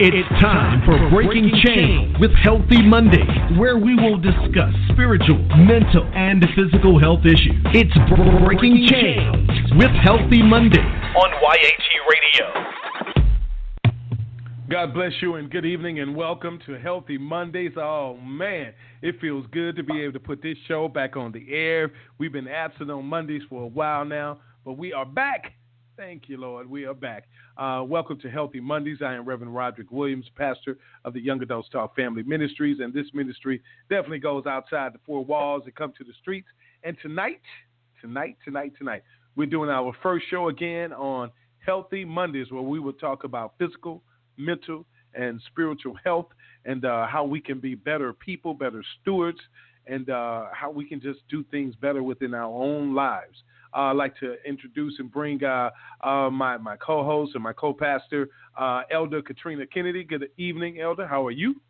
It's time for Breaking Chains with Healthy Mondays, where we will discuss spiritual, mental, and physical health issues. It's Breaking Chains with Healthy Mondays on YAT Radio. God bless you and good evening and welcome to Healthy Mondays. Oh man, it feels good to be able to put this show back on the air. We've been absent on Mondays for a while now, but we are back. Thank you, Lord. We are back. Welcome to Healthy Mondays. I am Reverend Roderick Williams, pastor of the Young Adult Talk Family Ministries, and this ministry definitely goes outside the four walls and come to the streets. And tonight, we're doing our first show again on Healthy Mondays, where we will talk about physical, mental, and spiritual health, and how we can be better people, better stewards, and how we can just do things better within our own lives. I'd like to introduce and bring my co-host and my co-pastor, Elder Katrina Kennedy. Good evening, Elder. How are you?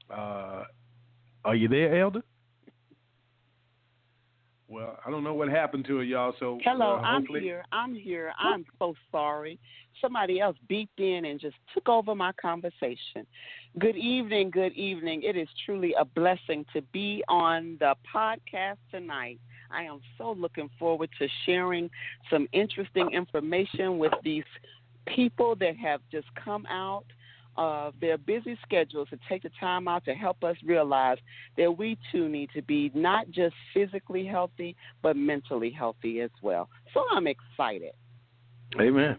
Are you there, Elder? Well, I don't know what happened to her, y'all. So hello, I'm here. I'm so sorry. Somebody else beeped in and just took over my conversation. Good evening. It is truly a blessing to be on the podcast tonight. I am so looking forward to sharing some interesting information with these people that have just come out of their busy schedules to take the time out to help us realize that we too need to be not just physically healthy, but mentally healthy as well. So I'm excited. Amen.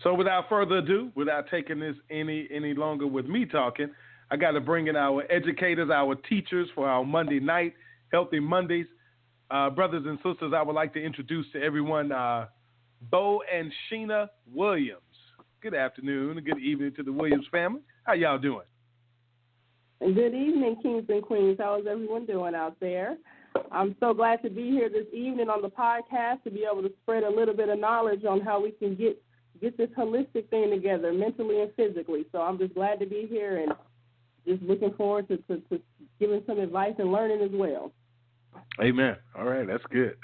So without further ado, without taking this any longer with me talking, I got to bring in our educators, our teachers for our Monday night, Healthy Mondays. Brothers and sisters, I would like to introduce to everyone Bo and Sheena Williams. Good afternoon and good evening to the Williams family. How y'all doing? Good evening, kings and queens. How is everyone doing out there? I'm so glad to be here this evening on the podcast to be able to spread a little bit of knowledge on how we can get this holistic thing together, mentally and physically. So I'm just glad to be here and just looking forward to giving some advice and learning as well. Amen. All right, that's good.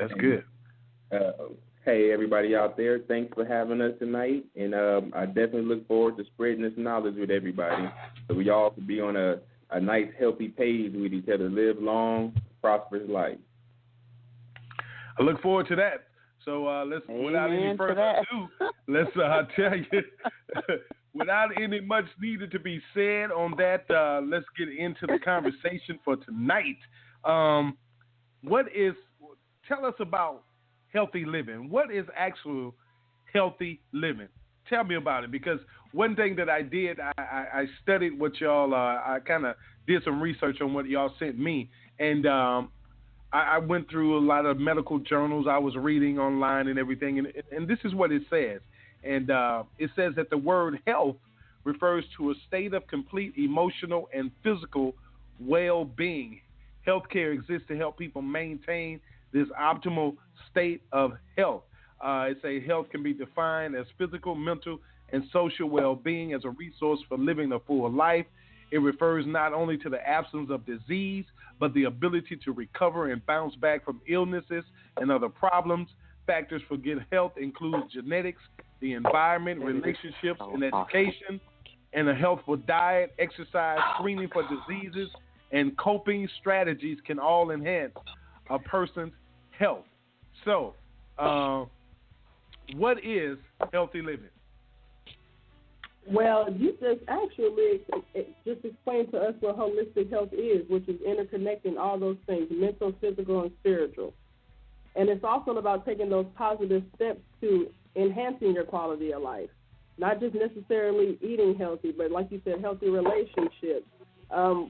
Hey, everybody out there, thanks for having us tonight, and I definitely look forward to spreading this knowledge with everybody so we all can be on a nice, healthy page with each other, live long, prosperous life. I look forward to that. So without any further ado, let's tell you, without any much needed to be said on that, let's get into the conversation for tonight. Tell us about healthy living. What is actual healthy living? Tell me about it, because one thing that I did, I studied what y'all, I kind of did some research on what y'all sent me, and I went through a lot of medical journals I was reading online and everything, and this is what it says. And it says that the word health refers to a state of complete emotional and physical well-being. Healthcare exists to help people maintain this optimal state of health. It says health can be defined as physical, mental, and social well-being as a resource for living a full life. It refers not only to the absence of disease, but the ability to recover and bounce back from illnesses and other problems. Factors for good health include genetics, the environment, relationships, and education, and a healthful diet, exercise, screening for diseases, and coping strategies can all enhance a person's health. So, what is healthy living? Well, you just actually just explained to us what holistic health is, which is interconnecting all those things, mental, physical, and spiritual. And it's also about taking those positive steps to enhancing your quality of life, not just necessarily eating healthy, but like you said, healthy relationships.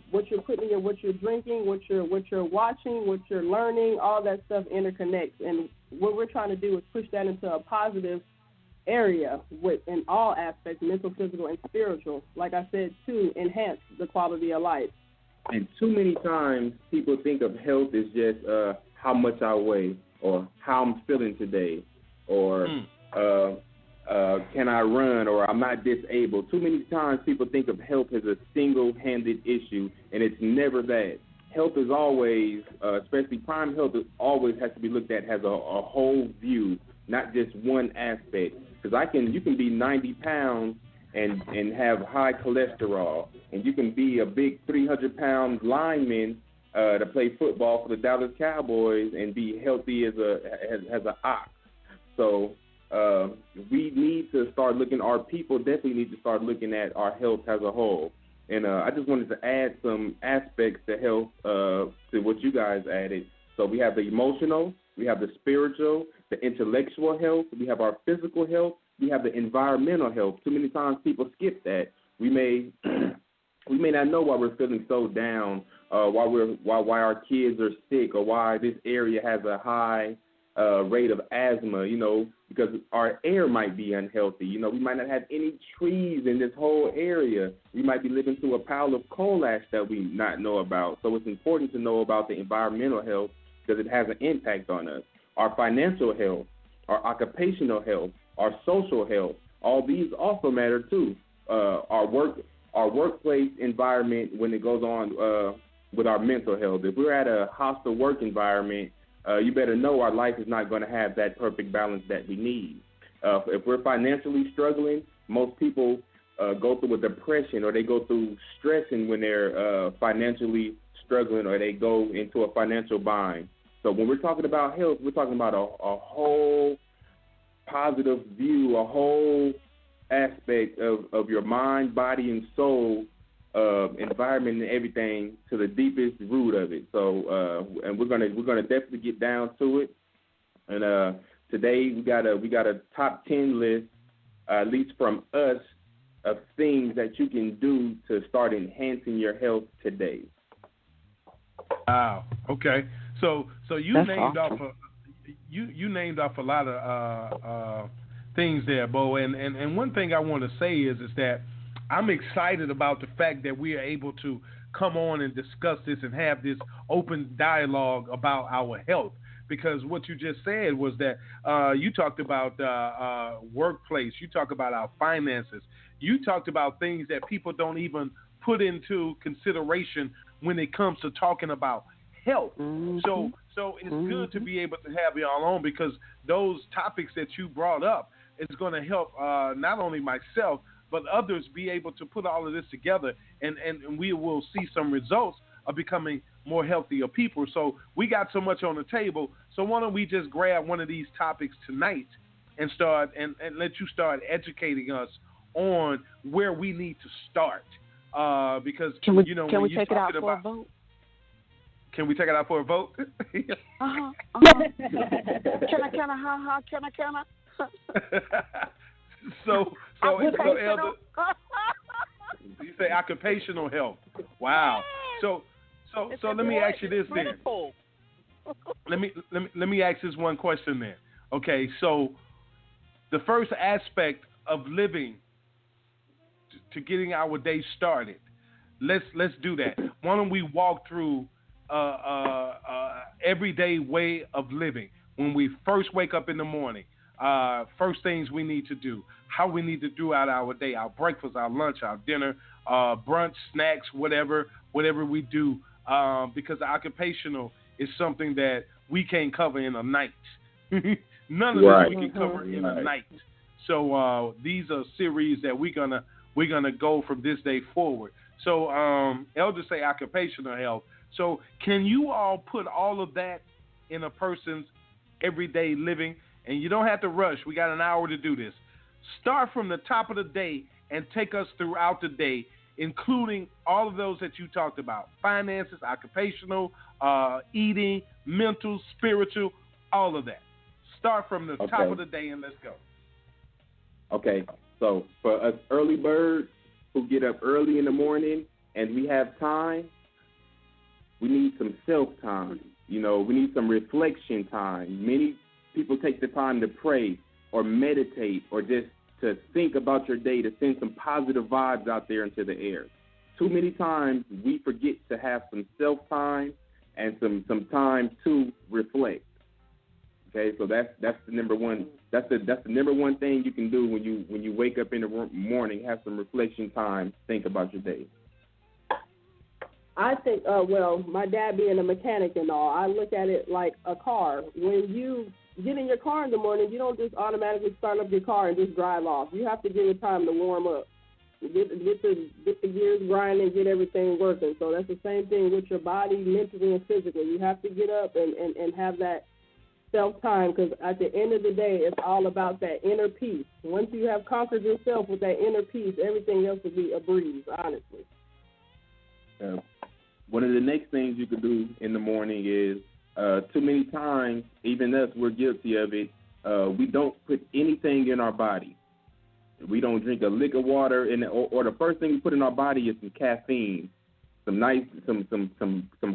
What you're putting in, what you're drinking, what you're watching, what you're learning, all that stuff interconnects. And what we're trying to do is push that into a positive area in all aspects, mental, physical, and spiritual, like I said, to enhance the quality of life. And too many times people think of health as just how much I weigh or how I'm feeling today or can I run, or I'm not disabled. Too many times people think of health as a single-handed issue, and it's never that. Health is always, especially prime health, always has to be looked at as a whole view not just one aspect. Because you can be 90 pounds and have high cholesterol, and you can be a big 300-pound lineman to play football for the Dallas Cowboys and be healthy as an ox. So we need to start looking. Our people definitely need to start looking at our health as a whole. And I just wanted to add some aspects to health to what you guys added. So we have the emotional, we have the spiritual, the intellectual health, we have our physical health, we have the environmental health. Too many times people skip that. We may not know why we're feeling so down, why our kids are sick, or why this area has a high rate of asthma, because our air might be unhealthy. We might not have any trees in this whole area. We might be living through a pile of coal ash that we not know about. So it's important to know about the environmental health because it has an impact on us. Our financial health, our occupational health, our social health, all these also matter too. Our workplace environment when it goes on with our mental health. If we're at a hostile work environment, you better know our life is not going to have that perfect balance that we need. If we're financially struggling, most people go through a depression or they go through stressing when they're financially struggling or they go into a financial bind. So when we're talking about health, we're talking about a whole positive view, a whole aspect of your mind, body, and soul, environment, and everything to the deepest root of it. So, and we're gonna definitely get down to it. And today we got a top 10 list, at least from us, of things that you can do to start enhancing your health today. Wow. Okay. So you That's named awesome. off you named off a lot of things there, Bo. And one thing I want to say is that I'm excited about the fact that we are able to come on and discuss this and have this open dialogue about our health. Because what you just said was that you talked about workplace, you talked about our finances, you talked about things that people don't even put into consideration when it comes to talking about health. Mm-hmm. So it's good to be able to have y'all on because those topics that you brought up is going to help not only myself but others be able to put all of this together, and we will see some results of becoming more healthier people. So we got so much on the table. So why don't we just grab one of these topics tonight and start and let you start educating us on where we need to start. Because can we when take it out for a vote? Can we take it out for a vote? Can I? So Elder, you say occupational health. Wow. So let me ask you this then. Let me ask this one question then. Okay, so the first aspect of living to getting our day started. Let's do that. Why don't we walk through everyday way of living when we first wake up in the morning? First things we need to do, how we need to do out our day, our breakfast, our lunch, our dinner, brunch, snacks, whatever we do, because occupational is something that we can't cover in a night. None of this we can cover in a night. So these are series that we're gonna go from this day forward. So elders say occupational health. So can you all put all of that in a person's everyday living? And you don't have to rush. We got an hour to do this. Start from the top of the day and take us throughout the day, including all of those that you talked about. Finances, occupational, eating, mental, spiritual, all of that. Start from the top of the day and let's go. Okay. So for us early birds who get up early in the morning and we have time, we need some self-time. We need some reflection time. Many people take the time to pray or meditate or just to think about your day, to send some positive vibes out there into the air. Too many times we forget to have some self-time and some time to reflect. Okay, so that's the number one. That's the number one thing you can do when you wake up in the morning. Have some reflection time. Think about your day. I think, my dad being a mechanic and all, I look at it like a car. When you get in your car in the morning, you don't just automatically start up your car and just drive off. You have to give it time to warm up, get the gears grinding, get everything working. So that's the same thing with your body, mentally and physically. You have to get up and have that self-time, because at the end of the day, it's all about that inner peace. Once you have conquered yourself with that inner peace, everything else will be a breeze, honestly. One of the next things you could do in the morning is, too many times, even us, we're guilty of it, we don't put anything in our body. We don't drink a lick of water, or the first thing we put in our body is some caffeine, some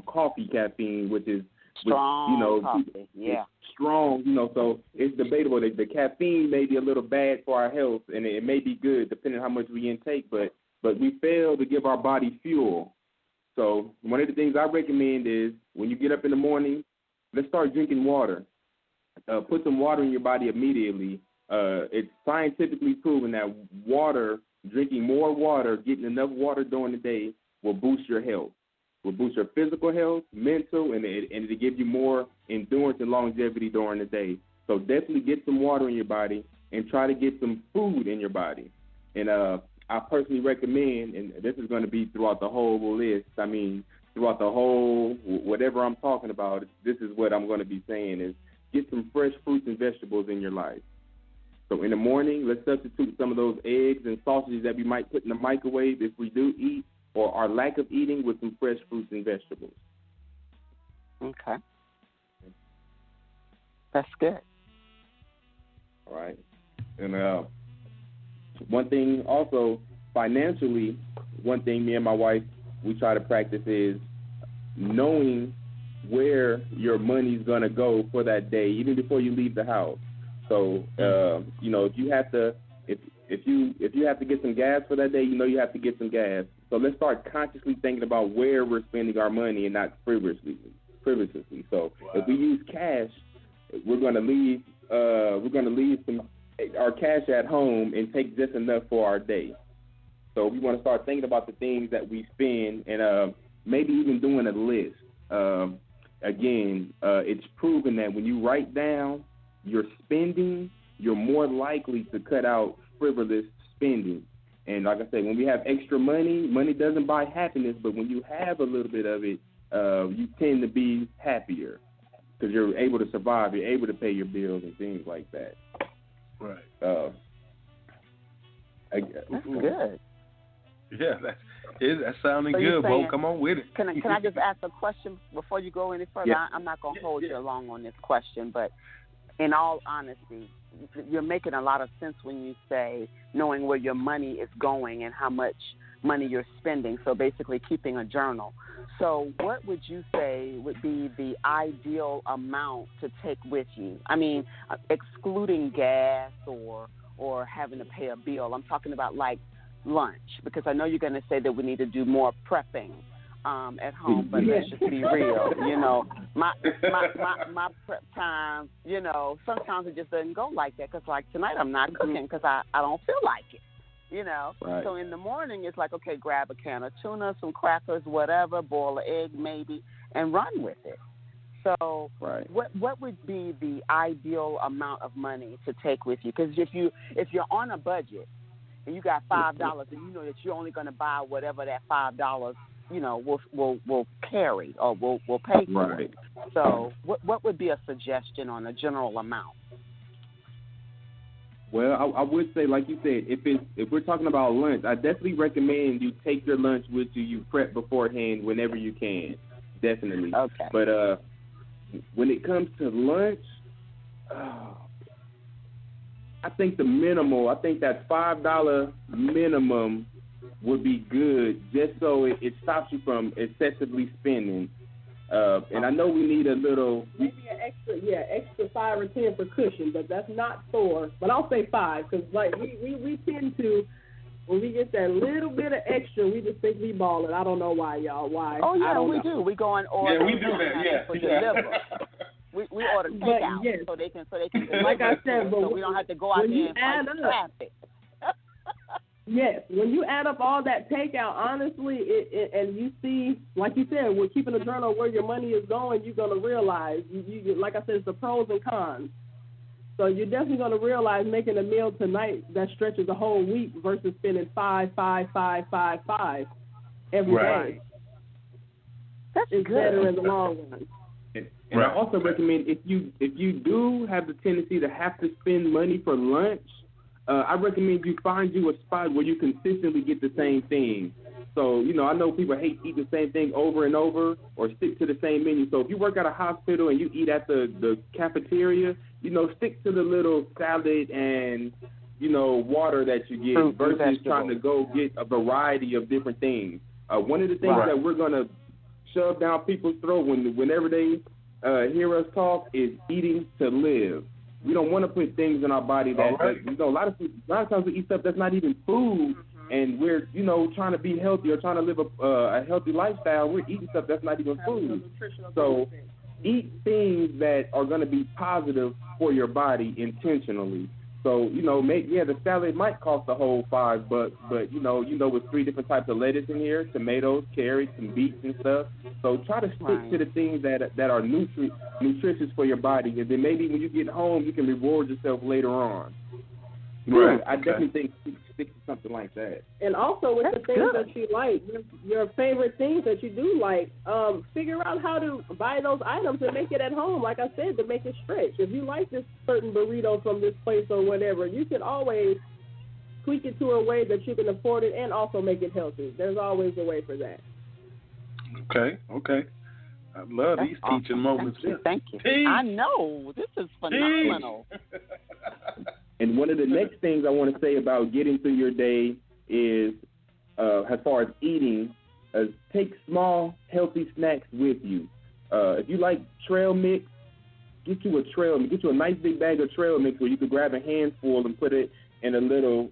coffee caffeine, which is strong coffee. Yeah. Strong, so it's debatable. The caffeine may be a little bad for our health, and it may be good depending on how much we intake, but we fail to give our body fuel. So one of the things I recommend is when you get up in the morning, let's start drinking water. Put some water in your body immediately. It's scientifically proven that drinking more water, getting enough water during the day will boost your health. Will boost your physical health, mental, and it'll give you more endurance and longevity during the day. So definitely get some water in your body and try to get some food in your body. And I personally recommend, and this is going to be throughout the whole list, throughout the whole, whatever I'm talking about, this is what I'm going to be saying is get some fresh fruits and vegetables in your life. So in the morning, let's substitute some of those eggs and sausages that we might put in the microwave if we do eat, or our lack of eating, with some fresh fruits and vegetables. Okay. That's good. All right. And one thing also, financially, one thing me and my wife, we try to practice is knowing where your money's going to go for that day, even before you leave the house. So, if you have to, if you have to get some gas for that day, you have to get some gas. So let's start consciously thinking about where we're spending our money and not frivolously. So if we use cash, we're going to leave our cash at home and take just enough for our day. So we want to start thinking about the things that we spend and maybe even doing a list. It's proven that when you write down your spending, you're more likely to cut out frivolous spending. And like I said, when we have extra money doesn't buy happiness, but when you have a little bit of it, you tend to be happier because you're able to survive, you're able to pay your bills and things like that. Right. That's good. Yeah, that's sounding good, Bo. Come on with it. Can I just ask a question before you go any further? Yeah. I'm not going to hold you long on this question, but in all honesty, you're making a lot of sense when you say knowing where your money is going and how much money you're spending, so basically keeping a journal. So what would you say would be the ideal amount to take with you? I mean, excluding gas or having to pay a bill. I'm talking about like lunch, because I know you're going to say that we need to do more prepping at home, but let's just be real. My prep time, sometimes it just doesn't go like that, because like tonight I'm not cooking because I don't feel like it. Right. So in the morning it's like, okay, grab a can of tuna, some crackers, whatever, boil an egg maybe, and run with it. So right. What would be the ideal amount of money to take with you? Because if you're on a budget and you got $5 and you know that you're only going to buy whatever that $5 will carry or will pay for. Right. So what would be a suggestion on a general amount? Well, I would say, like you said, if we're talking about lunch, I definitely recommend you take your lunch with you. You prep beforehand whenever you can, definitely. Okay. But when it comes to lunch, I think that $5 minimum would be good, just so it stops you from excessively spending. And I know we need a little, maybe an extra 5 or 10 for cushion, but that's not 4. But I'll say 5, because like we tend to, when we get that little bit of extra, we just think we balling. I don't know why, y'all. Why? Oh yeah, we know. do. We go and order. Yeah, we do that. Yeah. Deliver. We order takeout, yes. so they can deliver. Like I said, so we don't have to go out there and fight traffic. Yes, when you add up all that takeout, honestly, and you see, like you said, we're keeping a journal of where your money is going, you're going to realize, you like I said, it's the pros and cons. So you're definitely going to realize making a meal tonight that stretches a whole week versus spending five every day. That's it's good. better in the long run. And I also recommend if you do have the tendency to have to spend money for lunch, I recommend you find you a spot where you consistently get the same thing. So, I know people hate eating the same thing over and over or stick to the same menu. So if you work at a hospital and you eat at the cafeteria, stick to the little salad and, water that you get versus trying to go get a variety of different things. One of the things that we're going to shove down people's throat whenever they hear us talk is eating to live. We don't want to put things in our body that a lot of times we eat stuff that's not even food, and we're trying to be healthy or trying to live a healthy lifestyle. We're eating stuff that's not even food. So eat things that are going to be positive for your body intentionally. So, the salad might cost a whole $5, but with 3 different types of lettuce in here, tomatoes, carrots, and beets and stuff. So try to stick to the things that are nutritious for your body, and then maybe when you get home, you can reward yourself later on. Right. I definitely think stick to something like that. And also with the things that you like, your favorite things that you do like, figure out how to buy those items and make it at home, like I said, to make it stretch. If you like this certain burrito from this place or whatever, you can always tweak it to a way that you can afford it and also make it healthy. There's always a way for that. Okay. I love these teaching moments. Thank you. I know. This is phenomenal. And one of the next things I want to say about getting through your day is, as far as eating, take small, healthy snacks with you. If you like trail mix, get you a nice big bag of trail mix where you can grab a handful and put it in a little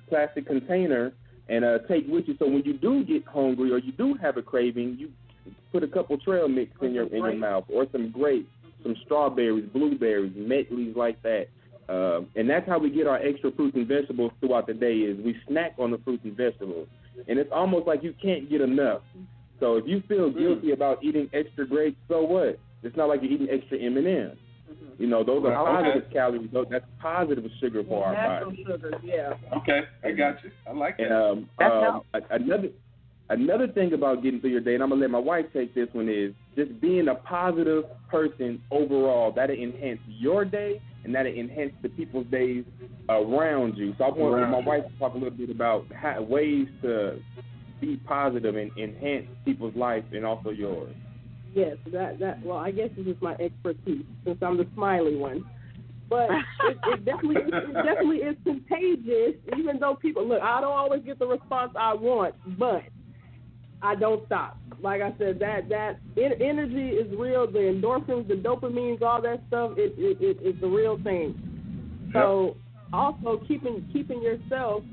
plastic container and take with you. So when you do get hungry or you do have a craving, you put a couple trail mix in your mouth, or some grapes, some strawberries, blueberries, medleys like that. And that's how we get our extra fruits and vegetables throughout the day is we snack on the fruits and vegetables. And it's almost like you can't get enough. So if you feel guilty about eating extra grapes, so what? It's not like you're eating extra M&Ms. Those are positive calories. That's positive sugar for our body. Natural sugars, yeah. Okay, I got you. I like that. And another thing about getting through your day, and I'm going to let my wife take this one, is just being a positive person overall. That'll enhance your day, and that'll enhance the people's days around you. So I want my wife to talk a little bit about ways to be positive and enhance people's life and also yours. Yes, well, I guess this is my expertise since I'm the smiley one. But it definitely is contagious, even though people, look, I don't always get the response I want, but I don't stop. Like I said, that energy is real. The endorphins, the dopamines, all that stuff, it's the real thing. So also keeping yourself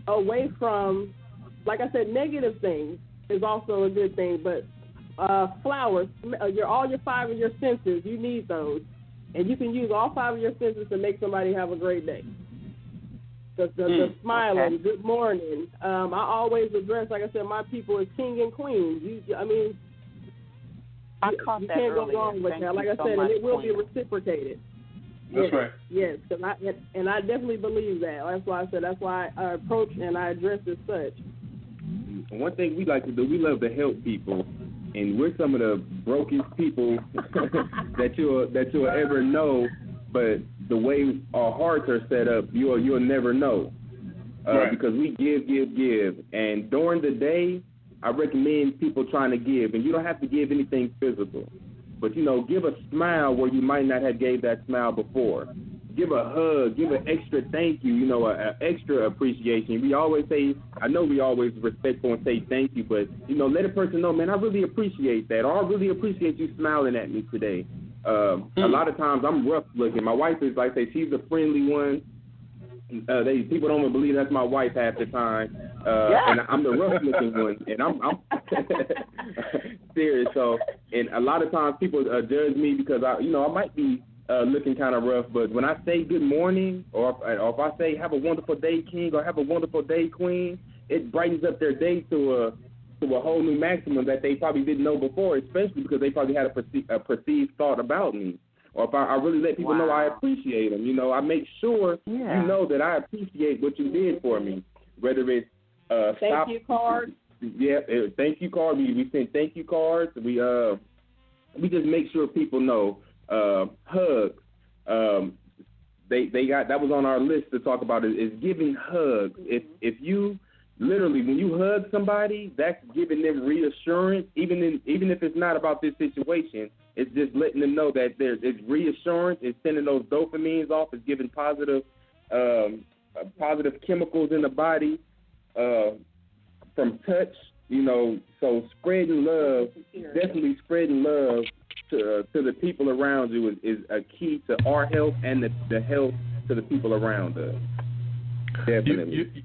away from, like I said, negative things is also a good thing. But flowers, all your 5 of your senses, you need those. And you can use all 5 of your senses to make somebody have a great day. The smiling, good morning. I always address, like I said, my people as king and queen. You can't go wrong with that. Like I said, and it will be reciprocated. That's right. Yes, and I definitely believe that. That's why I approach and I address as such. One thing we like to do, we love to help people, and we're some of the brokest people that you'll ever know. But the way our hearts are set up, you'll never know because we give. And during the day, I recommend people trying to give. And you don't have to give anything physical. But, give a smile where you might not have gave that smile before. Give a hug. Give an extra thank you, an extra appreciation. We always say, I know we always respectful and say thank you, but, let a person know, man, I really appreciate that. Or I really appreciate you smiling at me today. A lot of times I'm rough looking. My wife is like, she's the friendly one. People don't even believe that's my wife half the time. And I'm the rough looking one, and I'm serious. So, and a lot of times people judge me because I might be looking kind of rough. But when I say good morning, or if I say have a wonderful day, king, or have a wonderful day, queen, it brightens up their day to a whole new maximum that they probably didn't know before, especially because they probably had a perceived thought about me or if I really let people know I appreciate them. You know, I make sure you know that I appreciate what you did for me, whether it's thank you cards. Yeah, thank you card. We send thank you cards. We just make sure people know. Hugs. They got that was on our list to talk about is giving hugs. If you literally when you hug somebody, that's giving them reassurance. Even if it's not about this situation, it's just letting them know that it's reassurance. It's sending those dopamines off. It's giving positive chemicals in the body from touch. You know, so spreading love, definitely spreading love to the people around you is a key to our health and the health to the people around us. Definitely.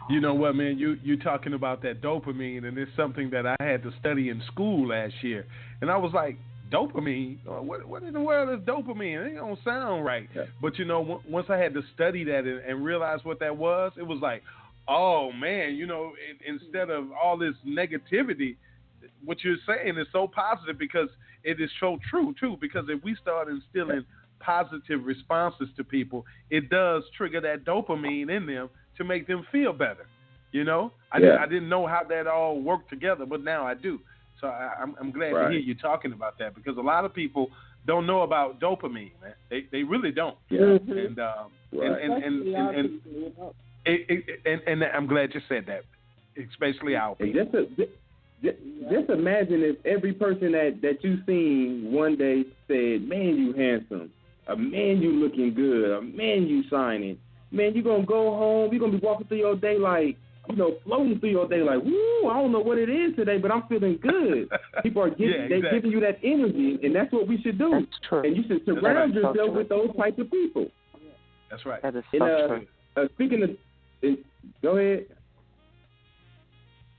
You know what, man? You talking about that dopamine, and it's something that I had to study in school last year, and I was like, dopamine? What in the world is dopamine? It ain't gonna sound right. Yeah. But you know, once I had to study that and realize what that was, it was like, oh man, you know, instead of all this negativity, what you're saying is so positive because it is so true too. Because if we start instilling positive responses to people, it does trigger that dopamine in them to make them feel better. You know, I didn't know how that all worked together, but now I do. So I'm glad to hear you talking about that because a lot of people don't know about dopamine, man. They really don't. Yeah. And I'm glad you said that, especially our people. Just imagine if every person that you seen one day said, "Man, you handsome. Man, you looking good. Man, you shining. Man, you gonna go home. You gonna be walking through your day like, you know, floating through your day like, woo, I don't know what it is today, but I'm feeling good." People are giving you that energy, and that's what we should do. That's true. And you should surround yourself with those types of people. That's right. That is so true. Speaking of, go ahead.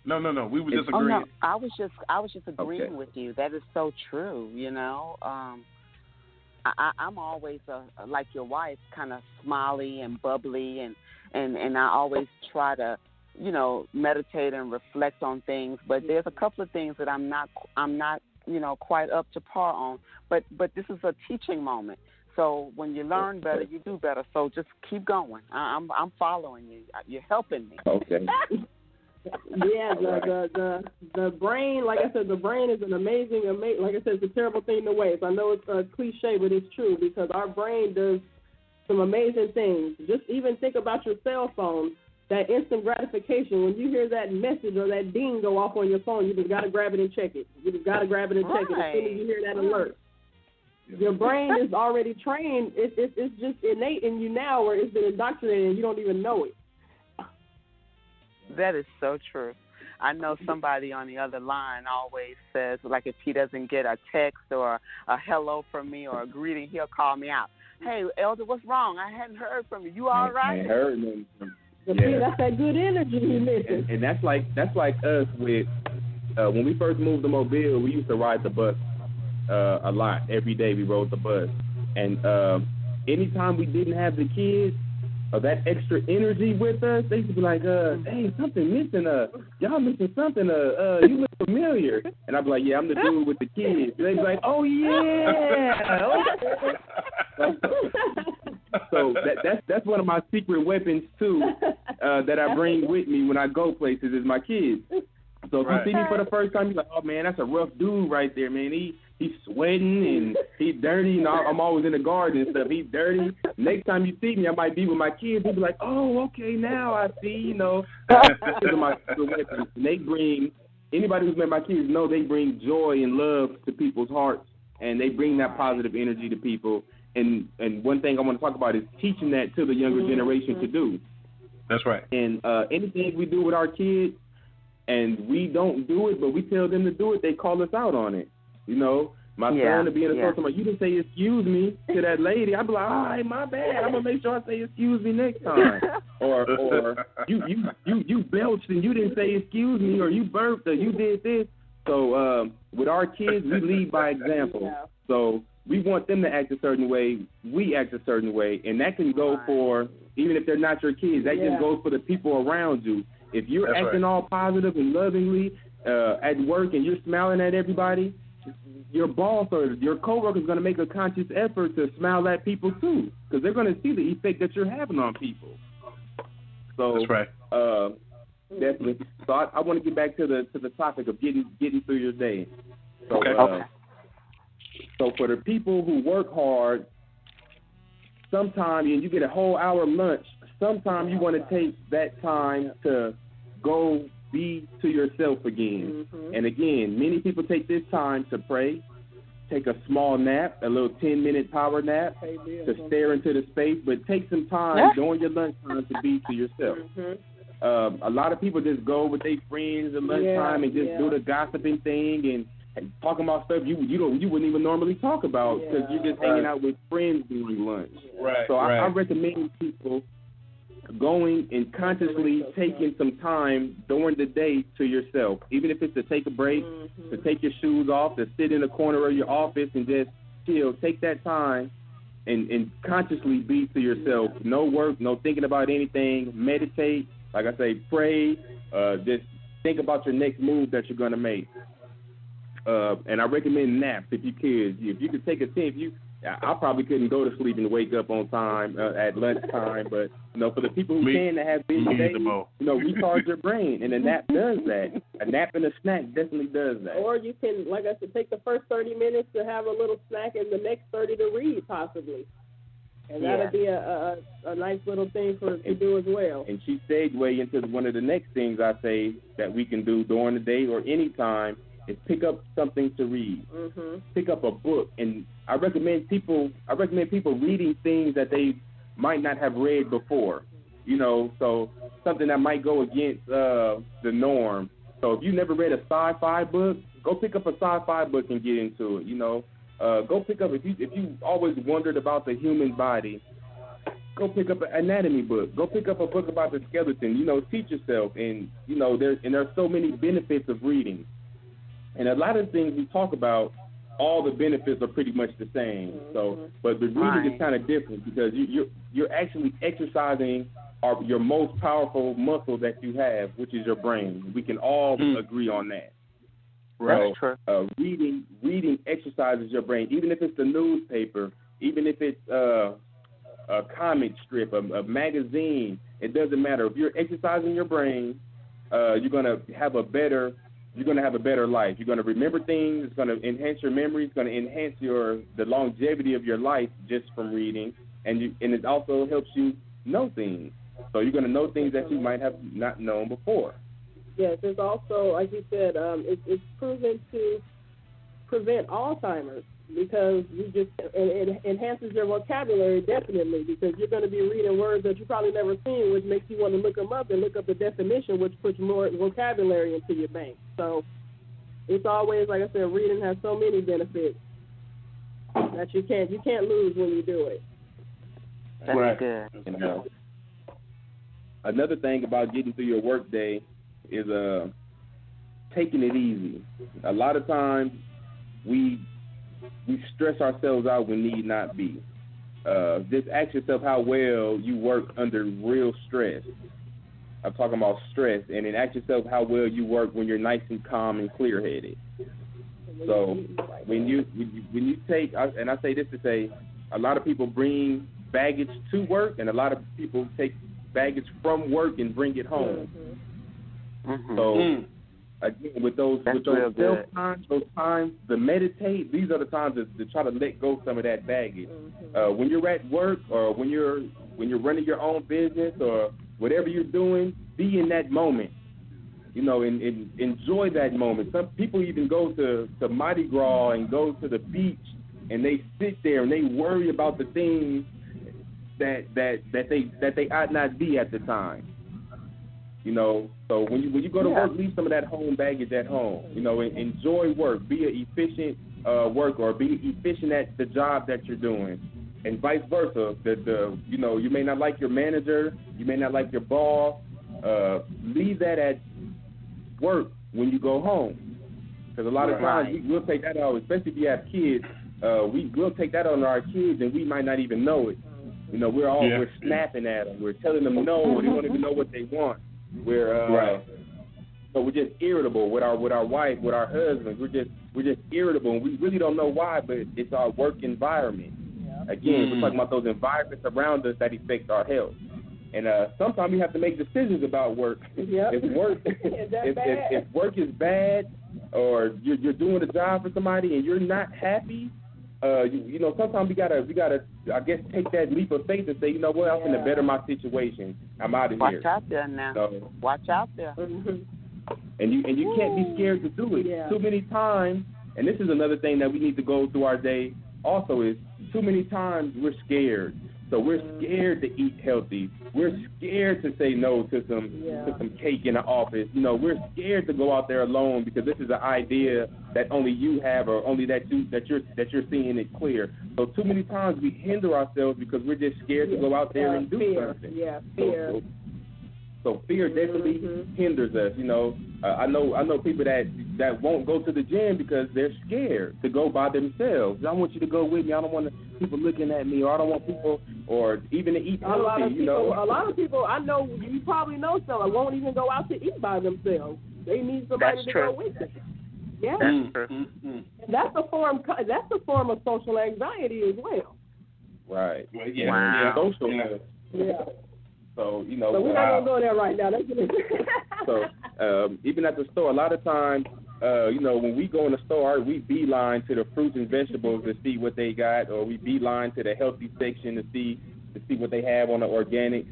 No. We were just agreeing. Oh, no, I was just agreeing with you. That is so true. You know, I'm always like your wife, kind of smiley and bubbly, and I always try to, you know, meditate and reflect on things. But there's a couple of things that I'm not, you know, quite up to par on. But this is a teaching moment. So when you learn better, you do better. So just keep going. I'm following you. You're helping me. Okay. Yeah, the brain, like I said, the brain is an amazing, like I said, it's a terrible thing to waste. I know it's a cliche, but it's true because our brain does some amazing things. Just even think about your cell phone, that instant gratification. When you hear that message or that ding go off on your phone, you just got to grab it and check it. You just got to grab it and check it as soon as you hear that alert. Your brain is already trained. It's just innate in you now where it's been indoctrinated and you don't even know it. That is so true. I know somebody on the other line always says, like, if he doesn't get a text or a hello from me or a greeting, he'll call me out. Hey, Elder, what's wrong? I hadn't heard from you. You all right? I ain't heard them. Yeah. That's that good energy you missing. And that's like us with when we first moved to Mobile, we used to ride the bus a lot. Every day we rode the bus. And anytime we didn't have the kids, that extra energy with us, they used to be like, hey, something missing. Y'all missing something. You look familiar. And I'd be like, yeah, I'm the dude with the kids. And they'd be like, oh, yeah. So that's one of my secret weapons, too, that I bring with me when I go places is my kids. So if you see me for the first time, you're like, oh, man, that's a rough dude right there, man. He's sweating and he's dirty. You know, I'm always in the garden and stuff. He's dirty. Next time you see me, I might be with my kids. They'll be like, oh, okay, now I see, you know. These are my weapons. And they bring, anybody who's met my kids know they bring joy and love to people's hearts, and they bring that positive energy to people. And one thing I want to talk about is teaching that to the younger generation to do. That's right. And anything we do with our kids, and we don't do it, but we tell them to do it, they call us out on it. You know, my son to be in a person like, you didn't say excuse me to that lady. I'd be like, all right, my bad. I'm gonna make sure I say excuse me next time. or you belched and you didn't say excuse me, or you burped, or you did this. So with our kids, we lead by example. Yeah. So we want them to act a certain way. We act a certain way, and that can go for even if they're not your kids. That just goes for the people around you. If you're acting all positive and lovingly at work and you're smiling at everybody, your boss or your coworker is going to make a conscious effort to smile at people too, because they're going to see the effect that you're having on people. So that's right. Definitely. So I want to get back to the topic of getting through your day. So, okay. So for the people who work hard, sometimes you get a whole hour lunch. Sometimes you want to take that time to go be to yourself again. Mm-hmm. And again, many people take this time to pray, take a small nap, a little 10-minute power nap, to stare into the space, but take some time during your lunchtime to be to yourself. Mm-hmm. A lot of people just go with their friends at lunchtime and just do the gossiping thing and talking about stuff you wouldn't even normally talk about because you're just hanging out with friends during lunch. Right. So I recommend people going and consciously taking some time during the day to yourself, even if it's to take a break, to take your shoes off, to sit in a corner of your office and just chill. Take that time and consciously be to yourself. No work, no thinking about anything. Meditate, like I say, pray. Just think about your next move that you're going to make. And I recommend naps if you could. If you could take a 10, I probably couldn't go to sleep and wake up on time at lunchtime, but for the people who can to have busy days, recharge your brain, and a nap does that. A nap and a snack definitely does that. Or you can, like I said, take the first 30 minutes to have a little snack, and the next 30 to read, possibly. And that'll be a nice little thing to do as well. And she segued into one of the next things I say that we can do during the day or any time is pick up something to read. Mm-hmm. Pick up a book, and I recommend people reading things that they might not have read before. So something that might go against the norm. So if you never read a sci-fi book, go pick up a sci-fi book and get into it. Go pick up if you always wondered about the human body. Go pick up an anatomy book. Go pick up a book about the skeleton. Teach yourself, and there's so many benefits of reading. And a lot of things we talk about, all the benefits are pretty much the same. So, but the reading is kind of different because you're actually exercising your most powerful muscle that you have, which is your brain. We can all agree on that. Right. So, reading exercises your brain, even if it's the newspaper, even if it's a comic strip, a magazine. It doesn't matter. If you're exercising your brain, you're gonna have a better life. You're going to remember things. It's going to enhance your memory. It's going to enhance the longevity of your life just from reading. And it also helps you know things. So you're going to know things that you might have not known before. Yes, it's also, like you said, it's proven to prevent Alzheimer's because it enhances your vocabulary definitely because you're going to be reading words that you probably never seen, which makes you want to look them up and look up the definition, which puts more vocabulary into your bank. So it's always, like I said, reading has so many benefits that you can't lose when you do it. That's good. Another thing about getting through your work day is taking it easy. A lot of times we stress ourselves out when need not be. Just ask yourself how well you work under real stress. I'm talking about stress, and then ask yourself how well you work when you're nice and calm and clear-headed. So when you take, and I say this to say, a lot of people bring baggage to work, and a lot of people take baggage from work and bring it home. Mm-hmm. So again, with those self-times, those times to meditate, these are the times to try to let go of some of that baggage. Mm-hmm. When you're at work or when you're running your own business or whatever you're doing, be in that moment. And enjoy that moment. Some people even go to Mardi Gras and go to the beach and they sit there and they worry about the things that they ought not be at the time. So when you go to work, leave some of that home baggage at home. Enjoy work. Be an efficient worker or be efficient at the job that you're doing, and vice versa. You may not like your manager, you may not like your boss. Leave that at work when you go home, because a lot of times we will take that out, especially if you have kids. We will take that on our kids, and we might not even know it. We're snapping at them. We're telling them no. They don't even know what they want. So we're just irritable with our wife, with our husbands. We're just we're just irritable, and we really don't know why, but it's our work environment. Again, we're talking about those environments around us that affect our health. And sometimes we have to make decisions about work. If work is bad, or you're doing a job for somebody and you're not happy, you know, sometimes we gotta, I guess, take that leap of faith and say, you know what, I'm going to better my situation. I'm out of here. Watch out there now. So, watch out there. And you can't be scared to do it. Too many times, and this is another thing that we need to go through our day also, is too many times we're scared. So we're scared to eat healthy. We're scared to say no to some cake in the office. You know, we're scared to go out there alone because this is an idea that only you have, or only that you're seeing it clear. So too many times we hinder ourselves because we're just scared to go out there and do something. Fear. So fear definitely hinders us. You know, I know people that won't go to the gym because they're scared to go by themselves. I want you to go with me. I don't want people looking at me, or I don't want people, or even to eat healthy. A lot of people, I know, you probably know some, won't even go out to eat by themselves. They need somebody to go with them. Yeah, that's true. That's a form of social anxiety as well. Right. Well, Social. Yeah. So, you know. So we're not going to go there right now. So, even at the store, a lot of times, you know, when we go in the store, we beeline to the fruits and vegetables to see what they got, or we beeline to the healthy section to see what they have on the organics.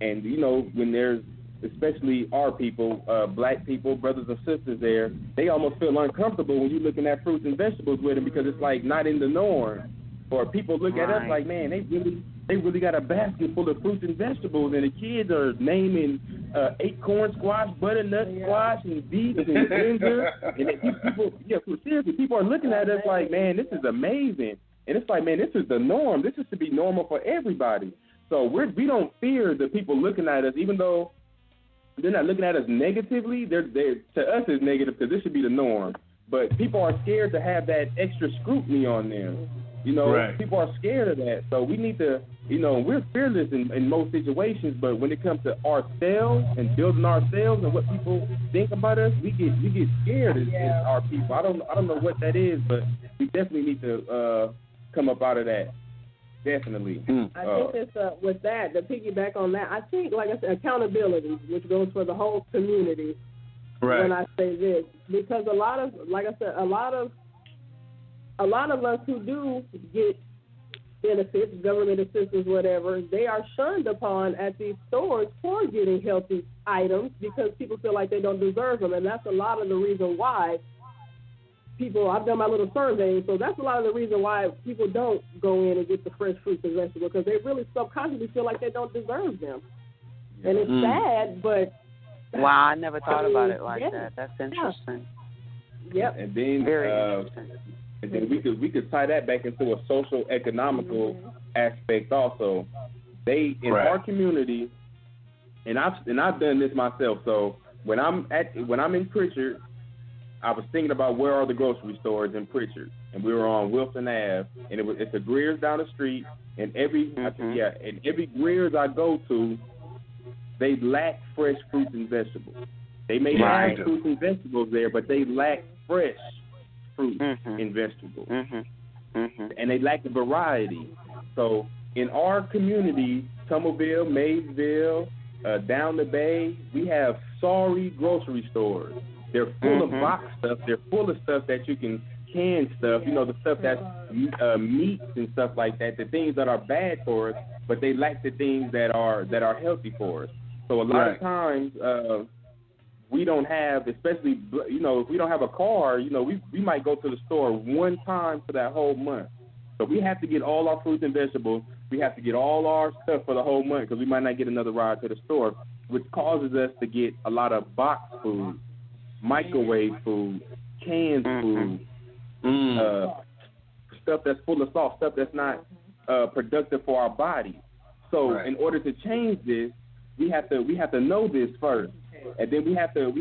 And, you know, when there's, especially our people, black people, brothers and sisters there, they almost feel uncomfortable when you're looking at fruits and vegetables with them because it's like not in the norm. Or people look at us like, man, they really got a basket full of fruits and vegetables, and the kids are naming acorn squash, butternut squash, and beets and ginger. And seriously, people are looking at us like, man, this is amazing. And it's like, man, this is the norm. This is to be normal for everybody. So we don't fear the people looking at us, even though they're not looking at us negatively. They're to us it's negative because this should be the norm. But people are scared to have that extra scrutiny on them. You know, people are scared of that. So we need to, you know, we're fearless in most situations, but when it comes to ourselves and building ourselves and what people think about us, we get scared as our people. I don't know what that is, but we definitely need to come up out of that. Definitely. I think it's with that, to piggyback on that, I think, like I said, accountability, which goes for the whole community. Right. When I say this, because a lot of us who do get benefits, government assistance, whatever, they are shunned upon at these stores for getting healthy items because people feel like they don't deserve them. And that's a lot of the reason why people, I've done my little survey, so that's a lot of the reason why people don't go in and get the fresh fruits and vegetables, because they really subconsciously feel like they don't deserve them. And it's sad, but... Wow, I never thought about it like that. That's interesting. Yep. And then, very interesting. And then we could tie that back into a social economical aspect also. They in our community, and I've done this myself. So when I'm in Pritchard, I was thinking about where are the grocery stores in Pritchard, and we were on Wilson Ave, and it's a Greer's down the street, and every Greer's I go to, they lack fresh fruits and vegetables. They may have fruits and vegetables there, but they lack fresh fruit and vegetables. And they lack the variety. So in our community, Tummaville, Maysville, down the bay, we have sorry grocery stores. They're full of box stuff. They're full of stuff that you can can stuff, you know, the stuff that's meats and stuff like that, the things that are bad for us, but they lack the things that are healthy for us. So a lot of times, we don't have, especially, you know, if we don't have a car, you know, we might go to the store one time for that whole month. So we have to get all our fruits and vegetables. We have to get all our stuff for the whole month because we might not get another ride to the store, which causes us to get a lot of box food, microwave food, canned food, stuff that's full of salt, stuff that's not productive for our body. So in order to change this, we have to know this first. And then we have to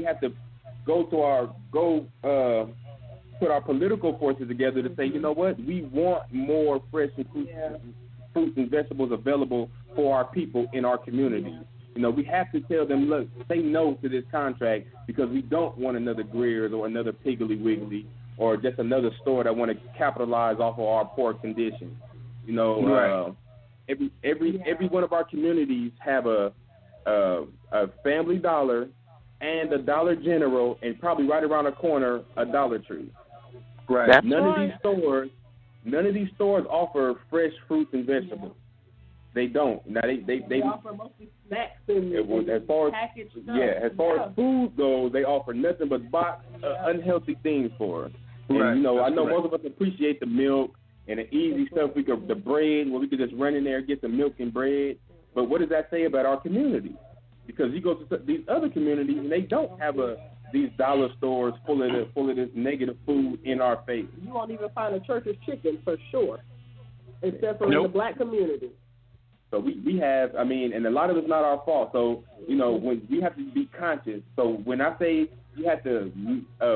put our political forces together to say, you know what, we want more fresh and fruits and vegetables available for our people in our community. You know, we have to tell them, look, say no to this contract because we don't want another Greer's or another Piggly Wiggly or just another store that want to capitalize off of our poor condition. You know, every one of our communities have a Family Dollar and a Dollar General, and probably right around the corner a Dollar Tree. Right. None of these stores offer fresh fruits and vegetables. They don't. Now they offer mostly snacks and as far as packaged stuff. as far as food goes, they offer nothing but boxed unhealthy things for us. Right. And you know, I know most of us appreciate the milk and the easy stuff. The bread, where we could just run in there and get some milk and bread. But what does that say about our community? Because you go to these other communities and they don't have these dollar stores full of this negative food in our face. You won't even find a Church's Chicken for sure, except for in the black community. So we have, I mean, and a lot of it's not our fault. So, you know, when we have to be conscious. So when I say you have to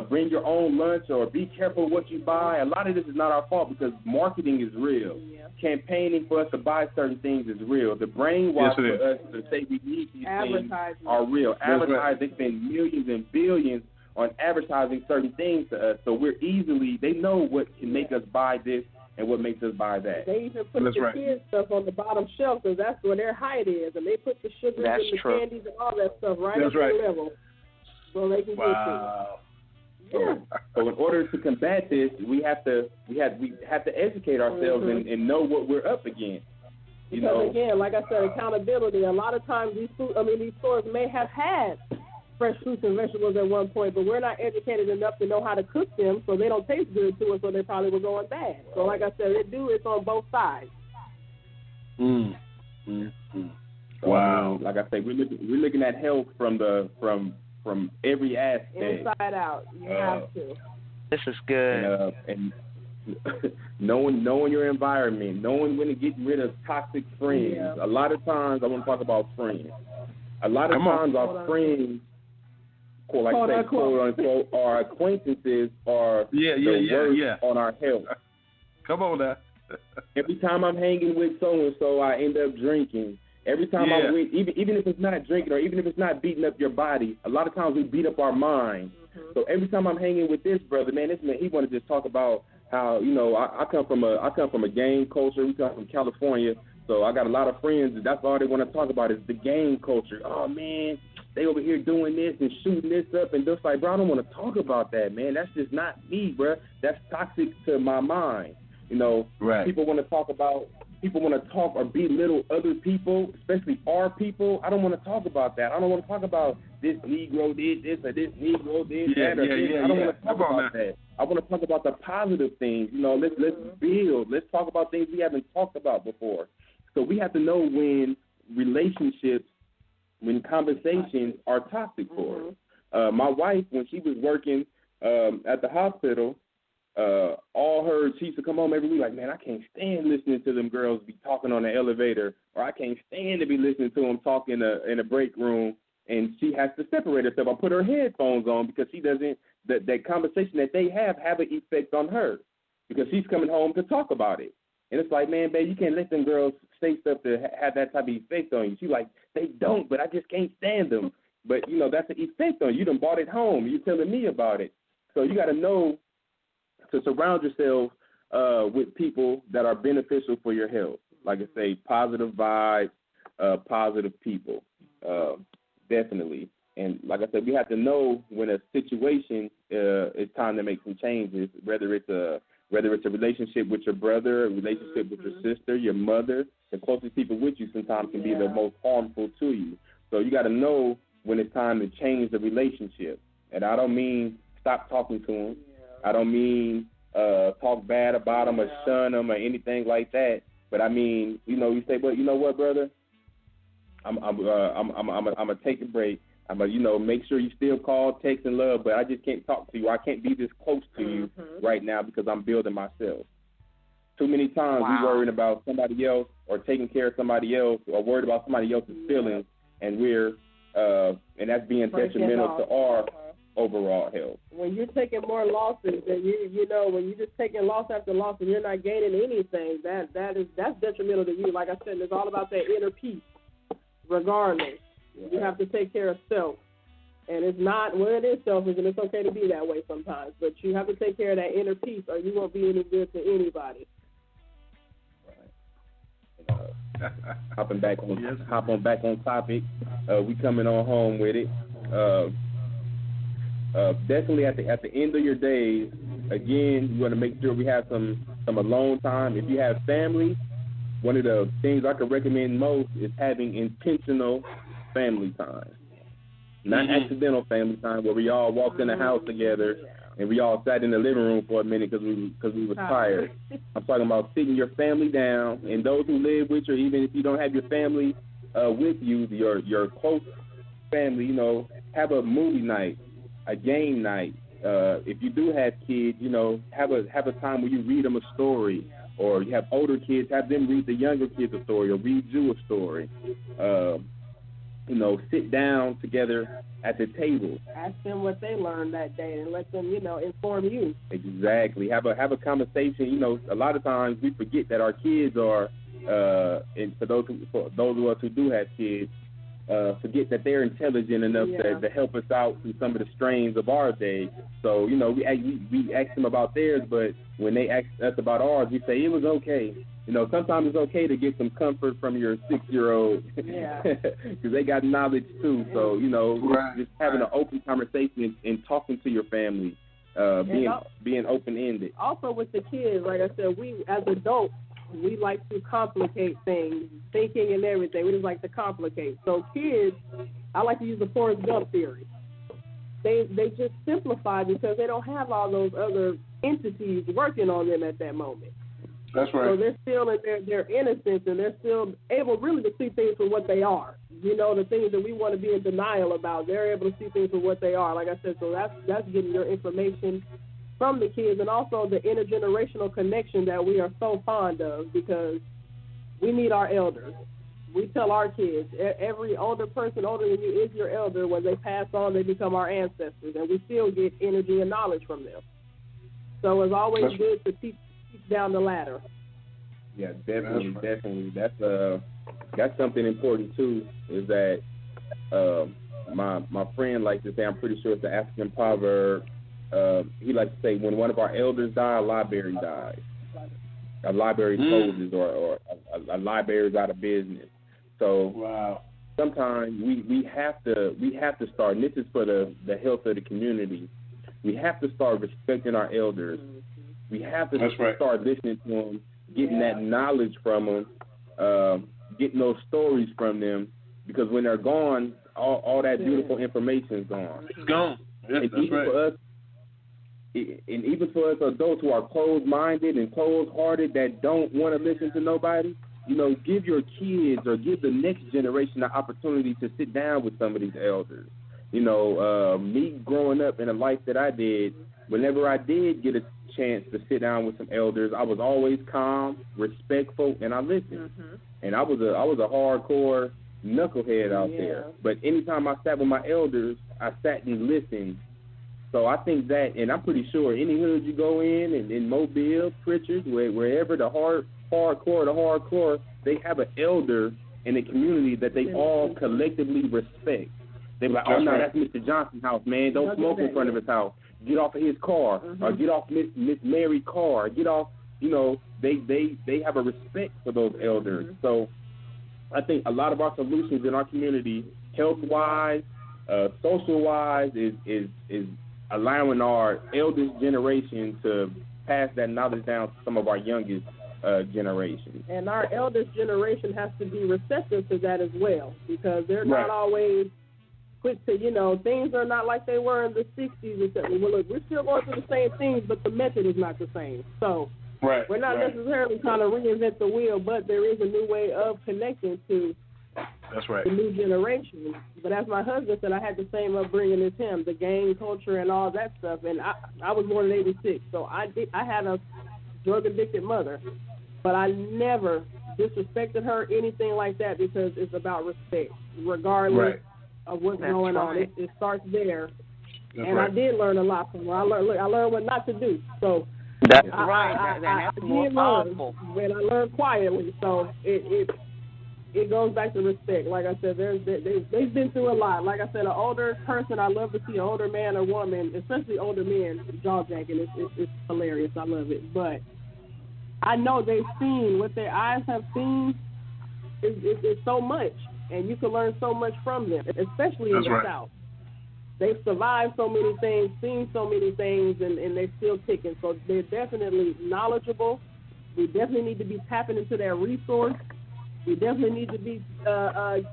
bring your own lunch or be careful what you buy, a lot of this is not our fault because marketing is real. Yeah. Campaigning for us to buy certain things is real. The brainwash for us to say we need these things are real. Advertising, they spend millions and billions on advertising certain things to us. So they know what can make us buy this and what makes us buy that. They even put the kids' stuff on the bottom shelf because that's where their height is. And they put the sugars and the candies and all that stuff right at their level so they can get to it. Yeah. So in order to combat this, we have to educate ourselves and know what we're up against. Because again, like I said, accountability. A lot of times these stores may have had fresh fruits and vegetables at one point, but we're not educated enough to know how to cook them, so they don't taste good to us, so they probably were going bad. So like I said, it's on both sides. Wow. Like I said, we're looking at health from every aspect. Inside out. You have to. This is good. And knowing your environment, knowing when to get rid of toxic friends. Yeah. A lot of times, I want to talk about friends. A lot of times our friends, quote unquote, our acquaintances are the worst on our health. Come on now. Every time I'm hanging with so-and-so, I end up drinking. Every time I'm with, even if it's not drinking or even if it's not beating up your body, a lot of times we beat up our mind. Mm-hmm. So every time I'm hanging with this brother, he want to just talk about how, you know, I come from a gang culture. We come from California, so I got a lot of friends. That's all they want to talk about is the gang culture. Oh man, they over here doing this and shooting this up and just like, bro, I don't want to talk about that, man. That's just not me, bro. That's toxic to my mind. You know, people want to talk or belittle other people, especially our people. I don't want to talk about that. I don't want to talk about this Negro did this or this Negro did that or this. I don't want to talk about that. I want to talk about the positive things. You know, let's build. Let's talk about things we haven't talked about before. So we have to know when conversations are toxic for us. My wife, when she was working at the hospital, she used to come home every week like, man, I can't stand listening to them girls be talking on the elevator, or I can't stand to be listening to them talk in a break room. And she has to separate herself. I put her headphones on because she doesn't. That conversation that they have an effect on her because she's coming home to talk about it. And it's like, man, babe, you can't let them girls say stuff to have that type of effect on you. She's like, they don't, but I just can't stand them. But, you know, that's an effect on you. You done bought it home. You're telling me about it. So you got to know to surround yourself with people that are beneficial for your health. Like I say, positive vibes, positive people, definitely. And like I said, we have to know when a situation is time to make some changes, whether it's a relationship with your brother, a relationship with your sister, your mother. The closest people with you sometimes can be the most harmful to you. So you got to know when it's time to change the relationship. And I don't mean stop talking to them. I don't mean talk bad about them or shun them or anything like that. But I mean, you know, you say, but you know what, brother? I'm gonna take a break. I'm gonna, you know, make sure you still call, text, and love. But I just can't talk to you. I can't be this close to you right now because I'm building myself. Too many times we worrying about somebody else or taking care of somebody else or worried about somebody else's feelings, and and that's being detrimental to our overall health. When you're taking more losses and you know, when you're just taking loss after loss and you're not gaining anything, that's detrimental to you. Like I said, it's all about that inner peace, regardless. You have to take care of self. And it's not, well, it is selfish, and it's okay to be that way sometimes. But you have to take care of that inner peace, or you won't be any good to anybody. Hopping back on topic. We coming on home with it. Definitely at the end of your days, again, you want to make sure we have some alone time. If you have family, one of the things I could recommend most is having intentional family time. Not accidental family time where we all walked in the house together and we all sat in the living room for a minute because we was tired. I'm talking about sitting your family down, and those who live with you, even if you don't have your family with you, your close family, have a movie night, a game night. If you do have kids, have a time where you read them a story, or you have older kids, have them read the younger kids a story, or read you a story. Sit down together at the table. Ask them what they learned that day and let them, inform you. Exactly. Have a conversation. A lot of times we forget that our kids are, and for those of us who do have kids, forget that they're intelligent enough to help us out through some of the strains of our day. So, we ask them about theirs, but when they ask us about ours, we say it was okay. Sometimes it's okay to get some comfort from your 6-year-old because they got knowledge too. So, just having an open conversation and talking to your family, being open-ended. Also with the kids, like I said, we as adults, we like to complicate things, thinking and everything. We just like to complicate. So kids, I like to use the Forrest Gump theory. They just simplify because they don't have all those other entities working on them at that moment. That's right. So they're still in their innocence, and they're still able really to see things for what they are. The things that we want to be in denial about, they're able to see things for what they are. Like I said, so that's getting your information from the kids, and also the intergenerational connection that we are so fond of, because we need our elders. We tell our kids, every older person older than you is your elder. When they pass on, they become our ancestors, and we still get energy and knowledge from them. So it's always good to teach down the ladder. Yeah, definitely. That's something important too. Is that my friend likes to say, I'm pretty sure it's the African proverb. He likes to say, when one of our elders die, a library dies. A library closes, or a library is out of business. So sometimes we have to start, and this is for the health of the community. We have to start respecting our elders. We have to start listening to them, getting that knowledge from them, getting those stories from them, because when they're gone, all that beautiful information is gone. It's gone. Yes, And even for us adults who are closed-minded and closed-hearted that don't want to listen to nobody, give your kids or give the next generation the opportunity to sit down with some of these elders. Me growing up in the life that I did, whenever I did get a chance to sit down with some elders, I was always calm, respectful, and I listened. And I was a hardcore knucklehead out there. But anytime I sat with my elders, I sat and listened. So I think that, and I'm pretty sure any hood you go in Mobile, Pritchard, wherever the hardcore, they have an elder in the community that they all collectively respect. They be like, oh, no, that's Mr. Johnson's house, man. Don't smoke in front of his house. Get off of his car, or get off Miss Mary's car. Get off, they have a respect for those elders. So I think a lot of our solutions in our community, health-wise, social-wise, is allowing our eldest generation to pass that knowledge down to some of our youngest generations. And our eldest generation has to be receptive to that as well, because they're not always quick to, things are not like they were in the 60s. Well, look, we're still going through the same things, but the method is not the same. So we're not necessarily trying to reinvent the wheel, but there is a new way of connecting to the new generation. But as my husband said, I had the same upbringing as him, the gang culture and all that stuff. And I was born in '86, so I had a drug-addicted mother, but I never disrespected her, anything like that, because it's about respect, regardless of what's going on. It starts there. I did learn a lot from her. I learned what not to do. So that's I more powerful. And I learned quietly. So it goes back to respect. Like I said, they've been through a lot. Like I said, an older person, I love to see an older man or woman, especially older men, jaw jacking. It's hilarious. I love it. But I know they've seen what their eyes have seen is so much, and you can learn so much from them, especially in the South. They've survived so many things, seen so many things, and they're still kicking. So they're definitely knowledgeable. We definitely need to be tapping into their resource. We definitely need to be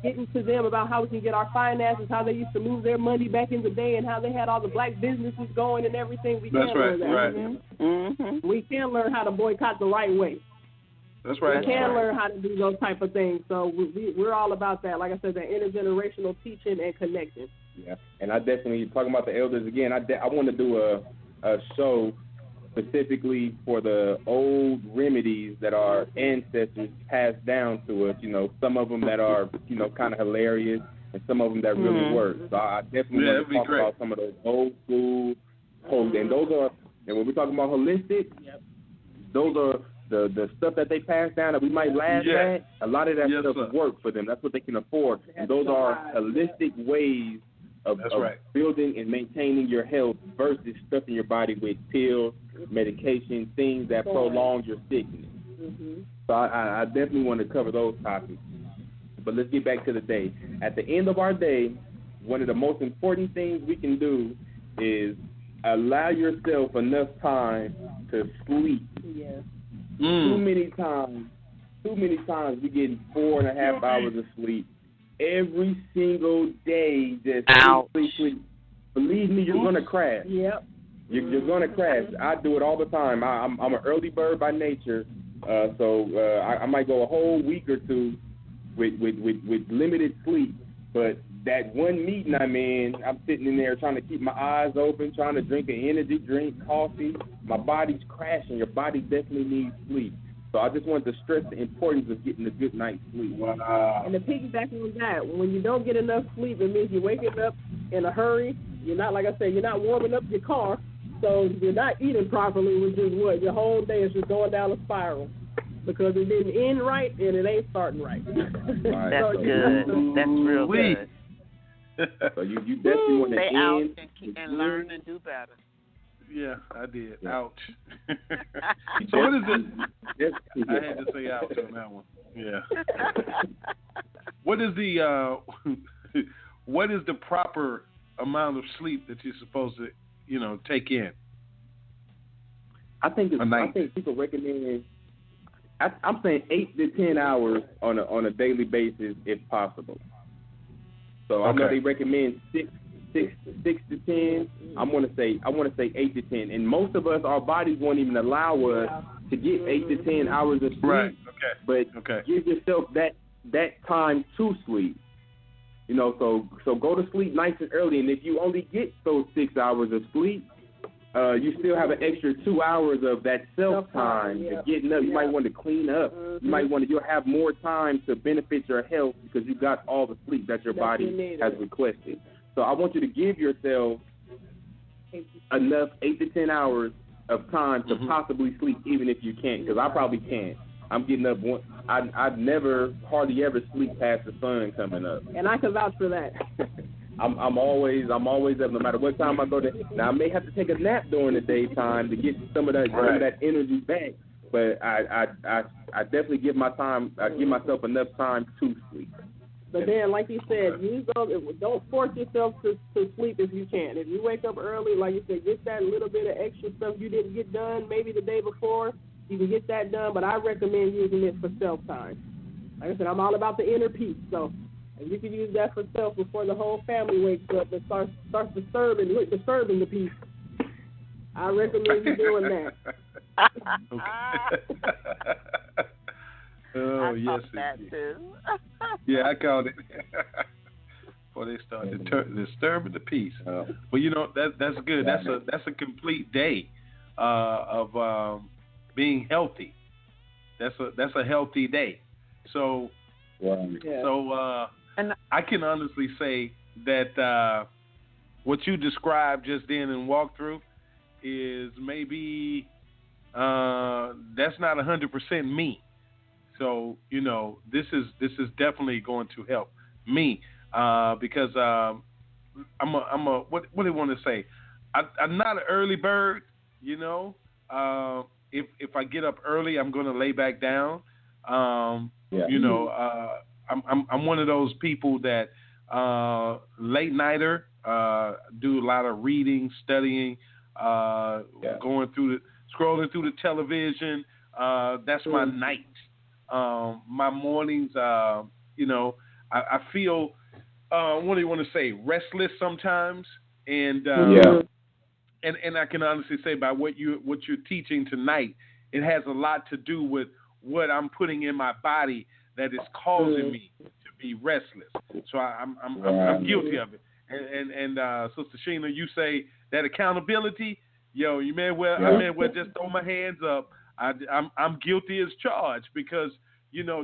getting to them about how we can get our finances, how they used to move their money back in the day, and how they had all the black businesses going and everything. We can learn that. Right. Mm-hmm. We can learn how to boycott the right way. That's right. We can learn how to do those type of things. So we're all about that. Like I said, that intergenerational teaching and connecting. Yeah, and I definitely, talking about the elders again, I want to do a show specifically for the old remedies that our ancestors passed down to us. You know, some of them that are, you know, kind of hilarious, and some of them that really work. So I definitely want to talk about some of those old school, and those are, and when we're talking about holistic, those are the stuff that they pass down that we might laugh at. A lot of that stuff work for them. That's what they can afford, and those are holistic ways of building and maintaining your health versus stuffing your body with pills, medication, things that prolong your sickness. Mm-hmm. So I definitely want to cover those topics. But let's get back to the day. At the end of our day, one of the most important things we can do is allow yourself enough time to sleep. Yeah. Too many times we getting 4.5 hours of sleep every single day. Just sleep. Believe me, you're gonna crash. Yep. You're gonna crash. I do it all the time. I'm an early bird by nature, so I might go a whole week or two with limited sleep. But that one meeting I'm in, I'm sitting in there trying to keep my eyes open, trying to drink an energy drink, coffee. My body's crashing. Your body definitely needs sleep. So I just wanted to stress the importance of getting a good night's sleep. Wow. And to piggyback on that, when you don't get enough sleep, it means you're waking up in a hurry. You're not, like I said, you're not warming up your car, so you're not eating properly, which is what your whole day is just going down a spiral because it didn't end right and it ain't starting right. That's good. That's real good. So you definitely want to stay out and learn and do better. Yeah, I did. Yeah. Ouch. So what is it? I had to say ouch on that one. Yeah. What is the proper amount of sleep that you're supposed to, take in? I think people recommend. I'm saying 8 to 10 hours on a daily basis if possible. So I know they recommend six to 10. I want to say 8 to 10. And most of us, our bodies won't even allow us to get 8 to 10 hours of sleep. Right. Okay. But give yourself that time to sleep. So go to sleep nice and early. And if you only get those 6 hours of sleep, you still have an extra 2 hours of that self-time to getting up. You might want to clean up. Mm-hmm. You'll have more time to benefit your health because you got all the sleep that your body has requested. So I want you to give yourself enough 8 to 10 hours of time to possibly sleep, even if you can't, because I probably can't. I'm getting up. I've never hardly ever sleep past the sun coming up. And I can vouch for that. I'm always up no matter what time I go to. Now I may have to take a nap during the daytime to get some of that energy back, but I definitely give myself enough time to sleep. But then, like you said, don't force yourself to sleep if you can. If you wake up early, like you said, get that little bit of extra stuff you didn't get done maybe the day before. You can get that done, but I recommend using it for self-time. Like I said, I'm all about the inner peace, so if you can use that for self before the whole family wakes up and starts disturbing the peace, I recommend you doing that. Oh, yes, that too. Yeah, I called it. Before they start disturbing the peace. Well, that's good. That's a complete day of being healthy. That's a healthy day. So, and I can honestly say that what you described just then and walked through is maybe that's not 100% me. So, this is definitely going to help me because what do you want to say? I'm not an early bird, If I get up early, I'm going to lay back down. I'm one of those people that late nighter, do a lot of reading, studying, scrolling through the television. That's my night. My mornings, I feel, what do you want to say, restless sometimes, and and I can honestly say by what you're teaching tonight, it has a lot to do with what I'm putting in my body that is causing me to be restless. So I'm guilty of it. And Sister Sheena, you say that accountability, you may well just throw my hands up. I'm guilty as charged because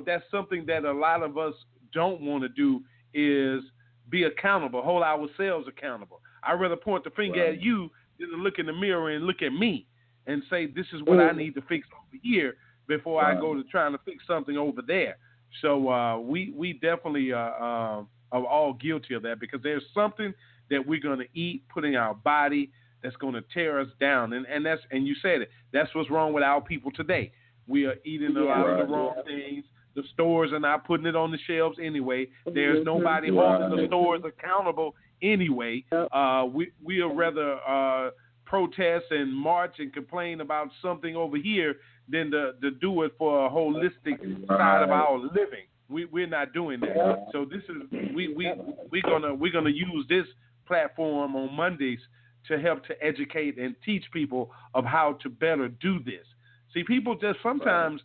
that's something that a lot of us don't want to do is be accountable, hold ourselves accountable. I'd rather point the finger at you than to look in the mirror and look at me and say this is what I need to fix over here before I go to trying to fix something over there. So we definitely are all guilty of that because there's something that we're going to eat, put in our body that's going to tear us down. And you said it. That's what's wrong with our people today. We are eating a lot of the wrong things. The stores are not putting it on the shelves anyway. There's nobody holding the stores accountable anyway. We would rather protest and march and complain about something over here than to do it for a holistic side of our living. We're not doing that. So this is we're gonna use this platform on Mondays to help to educate and teach people of how to better do this. See, people just sometimes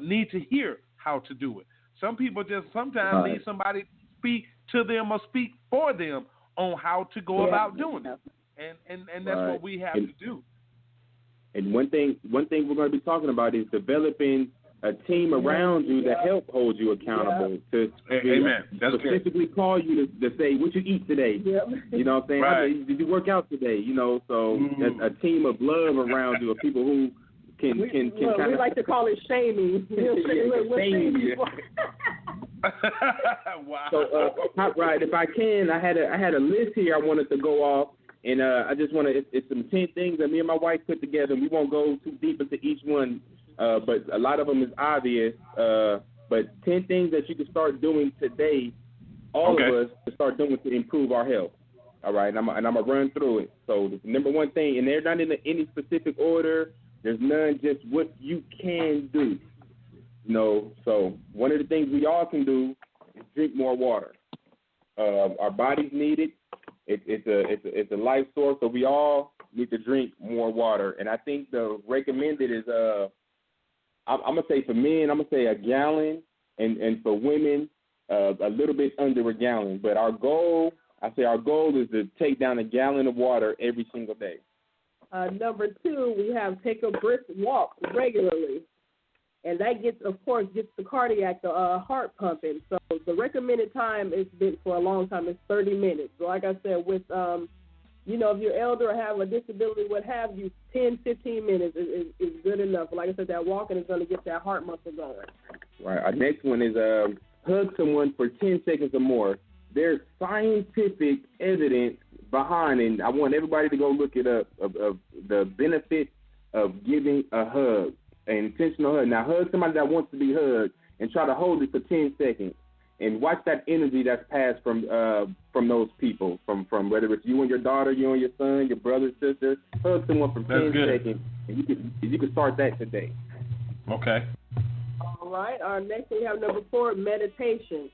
need to hear how to do it. Some people just sometimes need somebody to speak to them or speak for them on how to go about doing it. And that's what we have to do. And one thing we're going to be talking about is developing a team around you to help hold you accountable. Amen. That's specifically call you to say what you eat today. You know what I'm saying? Right. Did you work out today? So a team of love around you, of people who can we like to call it shaming. Wow. So, if I can, I had a list here I wanted to go off, and I just want to. It's some 10 things that me and my wife put together. We won't go too deep into each one, but a lot of them is obvious. But 10 things that you can start doing today, all of us, to start doing to improve our health. All right, and I'm gonna run through it. So the number one thing, and they're not in any specific order. There's none, just what you can do. So one of the things we all can do is drink more water. Our bodies need it. It's a life source, so we all need to drink more water. And I think the recommended is I'm gonna say for men, I'm gonna say a gallon, and for women a little bit under a gallon. But our goal is to take down a gallon of water every single day. Number 2, we have take a brisk walk regularly. And that gets the cardiac, the heart pumping. So the recommended time has been for a long time is 30 minutes. So like I said, with, if you're elder or have a disability, what have you, 10, 15 minutes is good enough. But like I said, that walking is going to get that heart muscle going. Right. Our next one is hug someone for 10 seconds or more. There's scientific evidence behind, and I want everybody to go look it up, of the benefit of giving a hug. An intentional hug. Now, hug somebody that wants to be hugged and try to hold it for 10 seconds and watch that energy that's passed from those people, from whether it's you and your daughter, you and your son, your brother, sister. Hug someone for 10 seconds, and you can start that today. Okay. All right. Our next thing we have number 4, meditation.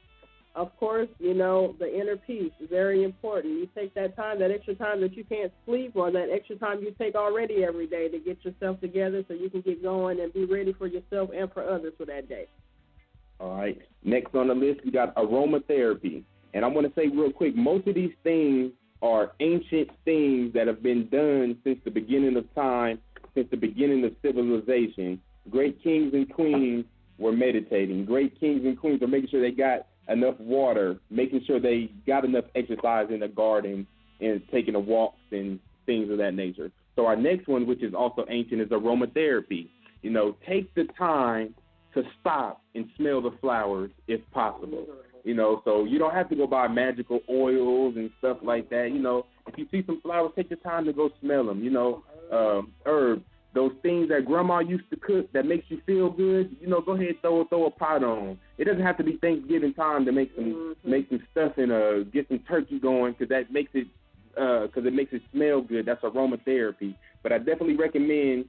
Of course, the inner peace is very important. You take that time, that extra time that you can't sleep, or that extra time you take already every day to get yourself together so you can get going and be ready for yourself and for others for that day. All right. Next on the list, we got aromatherapy. And I want to say real quick, most of these things are ancient things that have been done since the beginning of time, since the beginning of civilization. Great kings and queens were meditating. Great kings and queens were making sure they got enough water, making sure they got enough exercise in the garden and taking the walks and things of that nature. So our next one, which is also ancient, is aromatherapy. Take the time to stop and smell the flowers if possible. You know, so you don't have to go buy magical oils and stuff like that. You know, if you see some flowers, take your time to go smell them. You know, herbs, those things that grandma used to cook that makes you feel good. You know, go ahead and throw a pot on. It doesn't have to be Thanksgiving time to make some stuffing or get some turkey going, because that makes it it makes it smell good. That's aromatherapy. But I definitely recommend,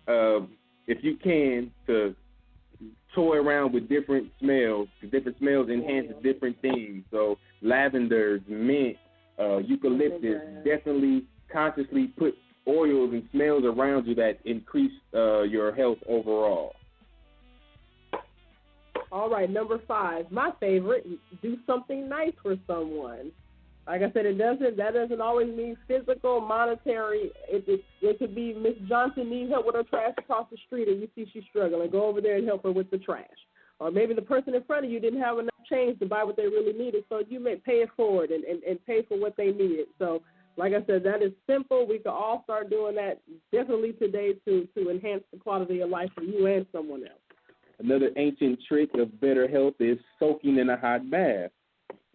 if you can, to toy around with different smells, because different smells enhance different things. So lavenders, mint, eucalyptus, definitely consciously put oils and smells around you that increase your health overall. All right, number 5, my favorite, do something nice for someone. Like I said, that doesn't always mean physical, monetary. It could be Miss Johnson needs help with her trash across the street, and you see she's struggling. Go over there and help her with the trash. Or maybe the person in front of you didn't have enough change to buy what they really needed, so you may pay it forward and pay for what they needed. So, like I said, that is simple. We can all start doing that definitely today to enhance the quality of life for you and someone else. Another ancient trick of better health is soaking in a hot bath.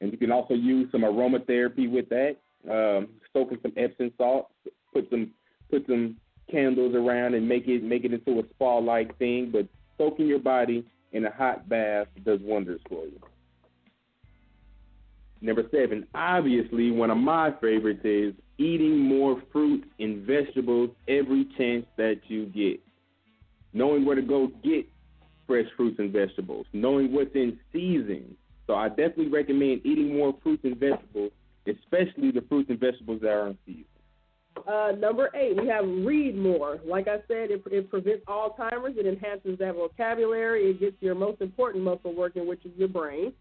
And you can also use some aromatherapy with that, soak in some Epsom salt, put some candles around and make it into a spa-like thing. But soaking your body in a hot bath does wonders for you. Number 7, obviously one of my favorites is eating more fruit and vegetables every chance that you get. Knowing where to go get fresh fruits and vegetables, knowing what's in season. So I definitely recommend eating more fruits and vegetables, especially the fruits and vegetables that are in season. Number 8, we have read more. Like I said, it prevents Alzheimer's. It enhances that vocabulary. It gets your most important muscle working, which is your brain.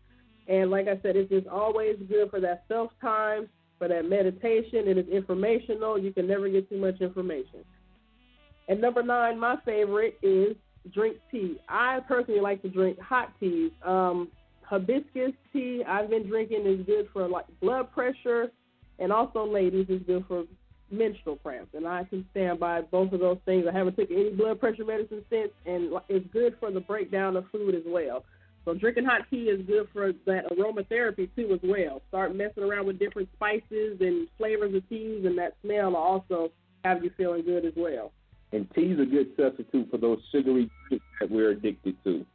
And like I said, it's just always good for that self-time, for that meditation. It is informational. You can never get too much information. And number 9, my favorite, is drink tea. I personally like to drink hot teas. Hibiscus tea I've been drinking is good for like blood pressure, and also, ladies, is good for menstrual cramps. And I can stand by both of those things. I haven't taken any blood pressure medicine since, and it's good for the breakdown of food as well. So drinking hot tea is good for that aromatherapy too as well. Start messing around with different spices and flavors of teas, and that smell will also have you feeling good as well. And tea is a good substitute for those sugary drinks that we're addicted to.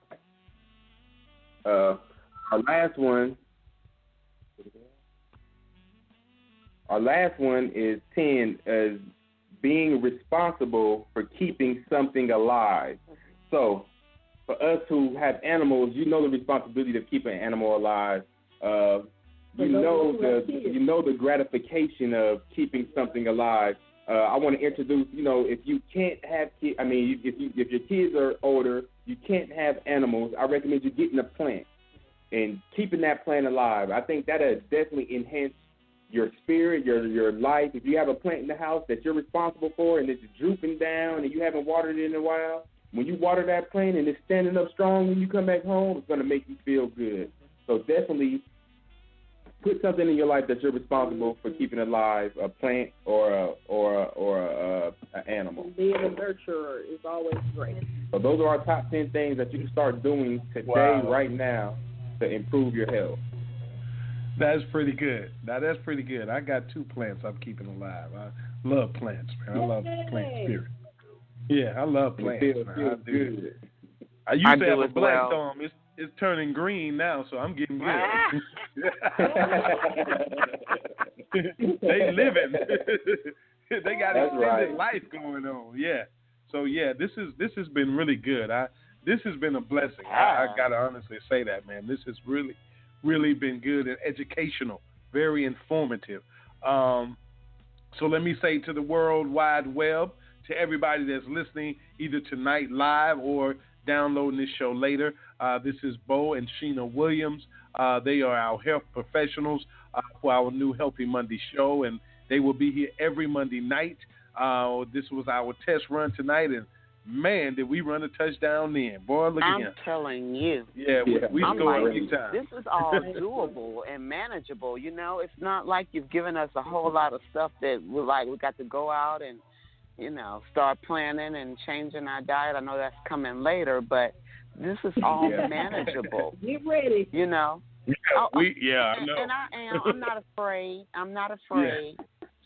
Our last one is 10, is being responsible for keeping something alive. So for us who have animals, you know the responsibility of keeping an animal alive. You know the gratification of keeping something alive. I want to introduce, if you can't have kids, if your kids are older, you can't have animals, I recommend you getting a plant and keeping that plant alive. I think that'll definitely enhance your spirit, your life. If you have a plant in the house that you're responsible for and it's drooping down and you haven't watered it in a while, when you water that plant and it's standing up strong when you come back home, it's going to make you feel good. So definitely put something in your life that you're responsible for keeping alive, a plant or an animal. Being a nurturer is always great. So those are our top 10 things that you can start doing today, right now, to improve your health. That's pretty good. Now, that's pretty good. I got 2 plants I'm keeping alive. I love plants, man. I love plant spirit. Yeah, I love plants, man. I do. Good. I used to have a black thumb. It's turning green now, so I'm getting good. They living. They got extended life going on. Yeah. So yeah, this has been really good. This has been a blessing. I gotta honestly say that, man. This has really, really been good and educational, very informative. So let me say to the World Wide Web, to everybody that's listening, either tonight live or downloading this show later, this is Bo and Sheena Williams. They are our health professionals for our new Healthy Monday show, and they will be here every Monday night. This was our test run tonight, and man, did we run a touchdown then. Boy, look at him. I'm telling you. Yeah, we scored big time. This is all doable and manageable. It's not like you've given us a whole lot of stuff that we got to go out and, start planning and changing our diet. I know that's coming later, but This is all manageable. Get ready. You know. I know. And I am. I'm not afraid.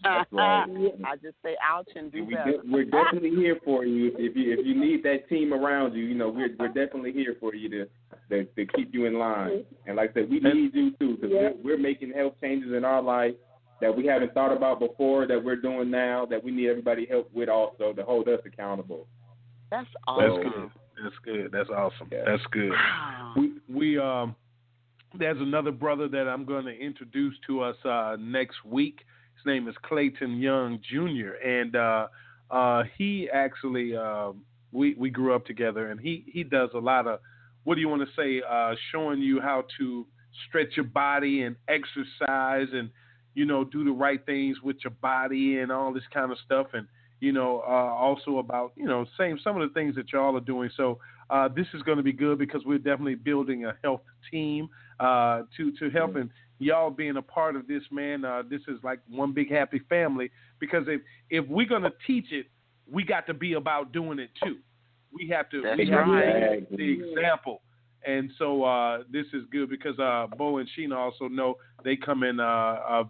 That's right. I just say ouch and do better. We're definitely here for you. If you need that team around you, we're definitely here for you to keep you in line. And like I said, we need you too, because we're making health changes in our life that we haven't thought about before, that we're doing now, that we need everybody help with also to hold us accountable. That's awesome. That's good. That's awesome. Yeah. That's good. Wow. We there's another brother that I'm going to introduce to us next week. His name is Clayton Young Jr. And he actually we grew up together, and he does a lot of, what do you want to say, showing you how to stretch your body and exercise and do the right things with your body and all this kind of stuff, and also about some of the things that y'all are doing. So this is going to be good because we're definitely building a health team to help, and y'all being a part of this, man. This is like one big happy family, because if we're going to teach it, we got to be about doing it too. We have to be the example. And so this is good because Bo and Sheena also know they come and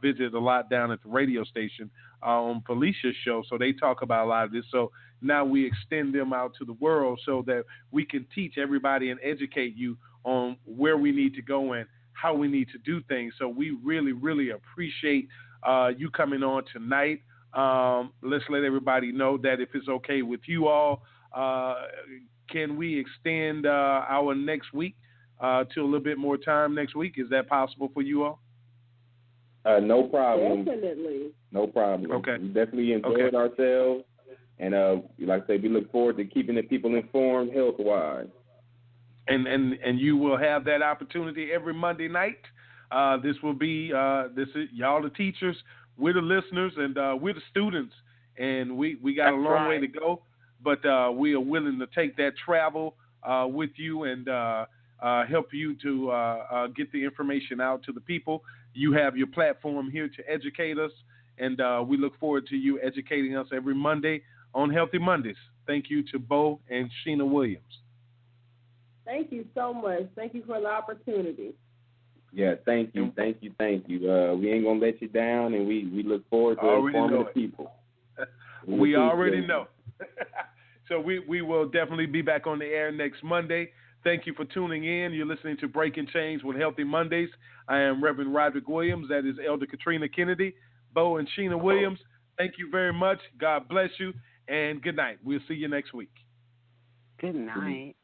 visit a lot down at the radio station on Felicia's show. So they talk about a lot of this. So now we extend them out to the world so that we can teach everybody and educate you on where we need to go and how we need to do things. So we really, really appreciate you coming on tonight. Let's let everybody know that if it's okay with you all, can we extend our next week to a little bit more time next week? Is that possible for you all? No problem. Definitely. No problem. Okay. We definitely enjoyed ourselves. And like I said, we look forward to keeping the people informed health-wise. And you will have that opportunity every Monday night. This will be this is y'all the teachers, we're the listeners, and we're the students. And we got a long way to go. But we are willing to take that travel with you and help you to get the information out to the people. You have your platform here to educate us, and we look forward to you educating us every Monday on Healthy Mondays. Thank you to Bo and Sheena Williams. Thank you so much. Thank you for the opportunity. Yeah, thank you. We ain't going to let you down, and we look forward to informing the people. We already know. So we will definitely be back on the air next Monday. Thank you for tuning in. You're listening to Breaking Change with Healthy Mondays. I am Reverend Roderick Williams. That is Elder Katrina Kennedy. Bo and Sheena Williams, thank you very much. God bless you, and good night. We'll see you next week. Good night.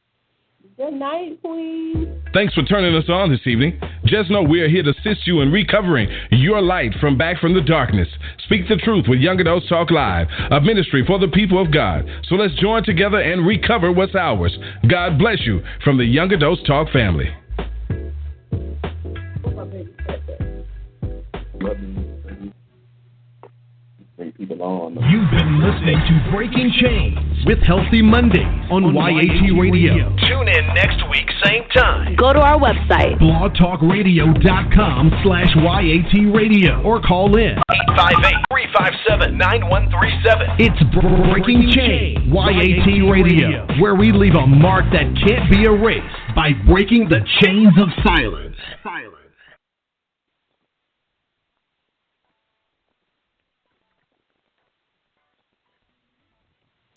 Good night, please. Thanks for turning us on this evening. Just know we are here to assist you in recovering your light from the darkness. Speak the truth with Young Adults Talk Live, a ministry for the people of God. So let's join together and recover what's ours. God bless you from the Young Adults Talk family. You've been listening to Breaking Chains with Healthy Mondays on YAT Radio. Tune in next week, same time. Go to our website, blogtalkradio.com/YAT Radio, or call in 858-357-9137. It's Breaking Chains, YAT Radio, where we leave a mark that can't be erased by breaking the chains of silence.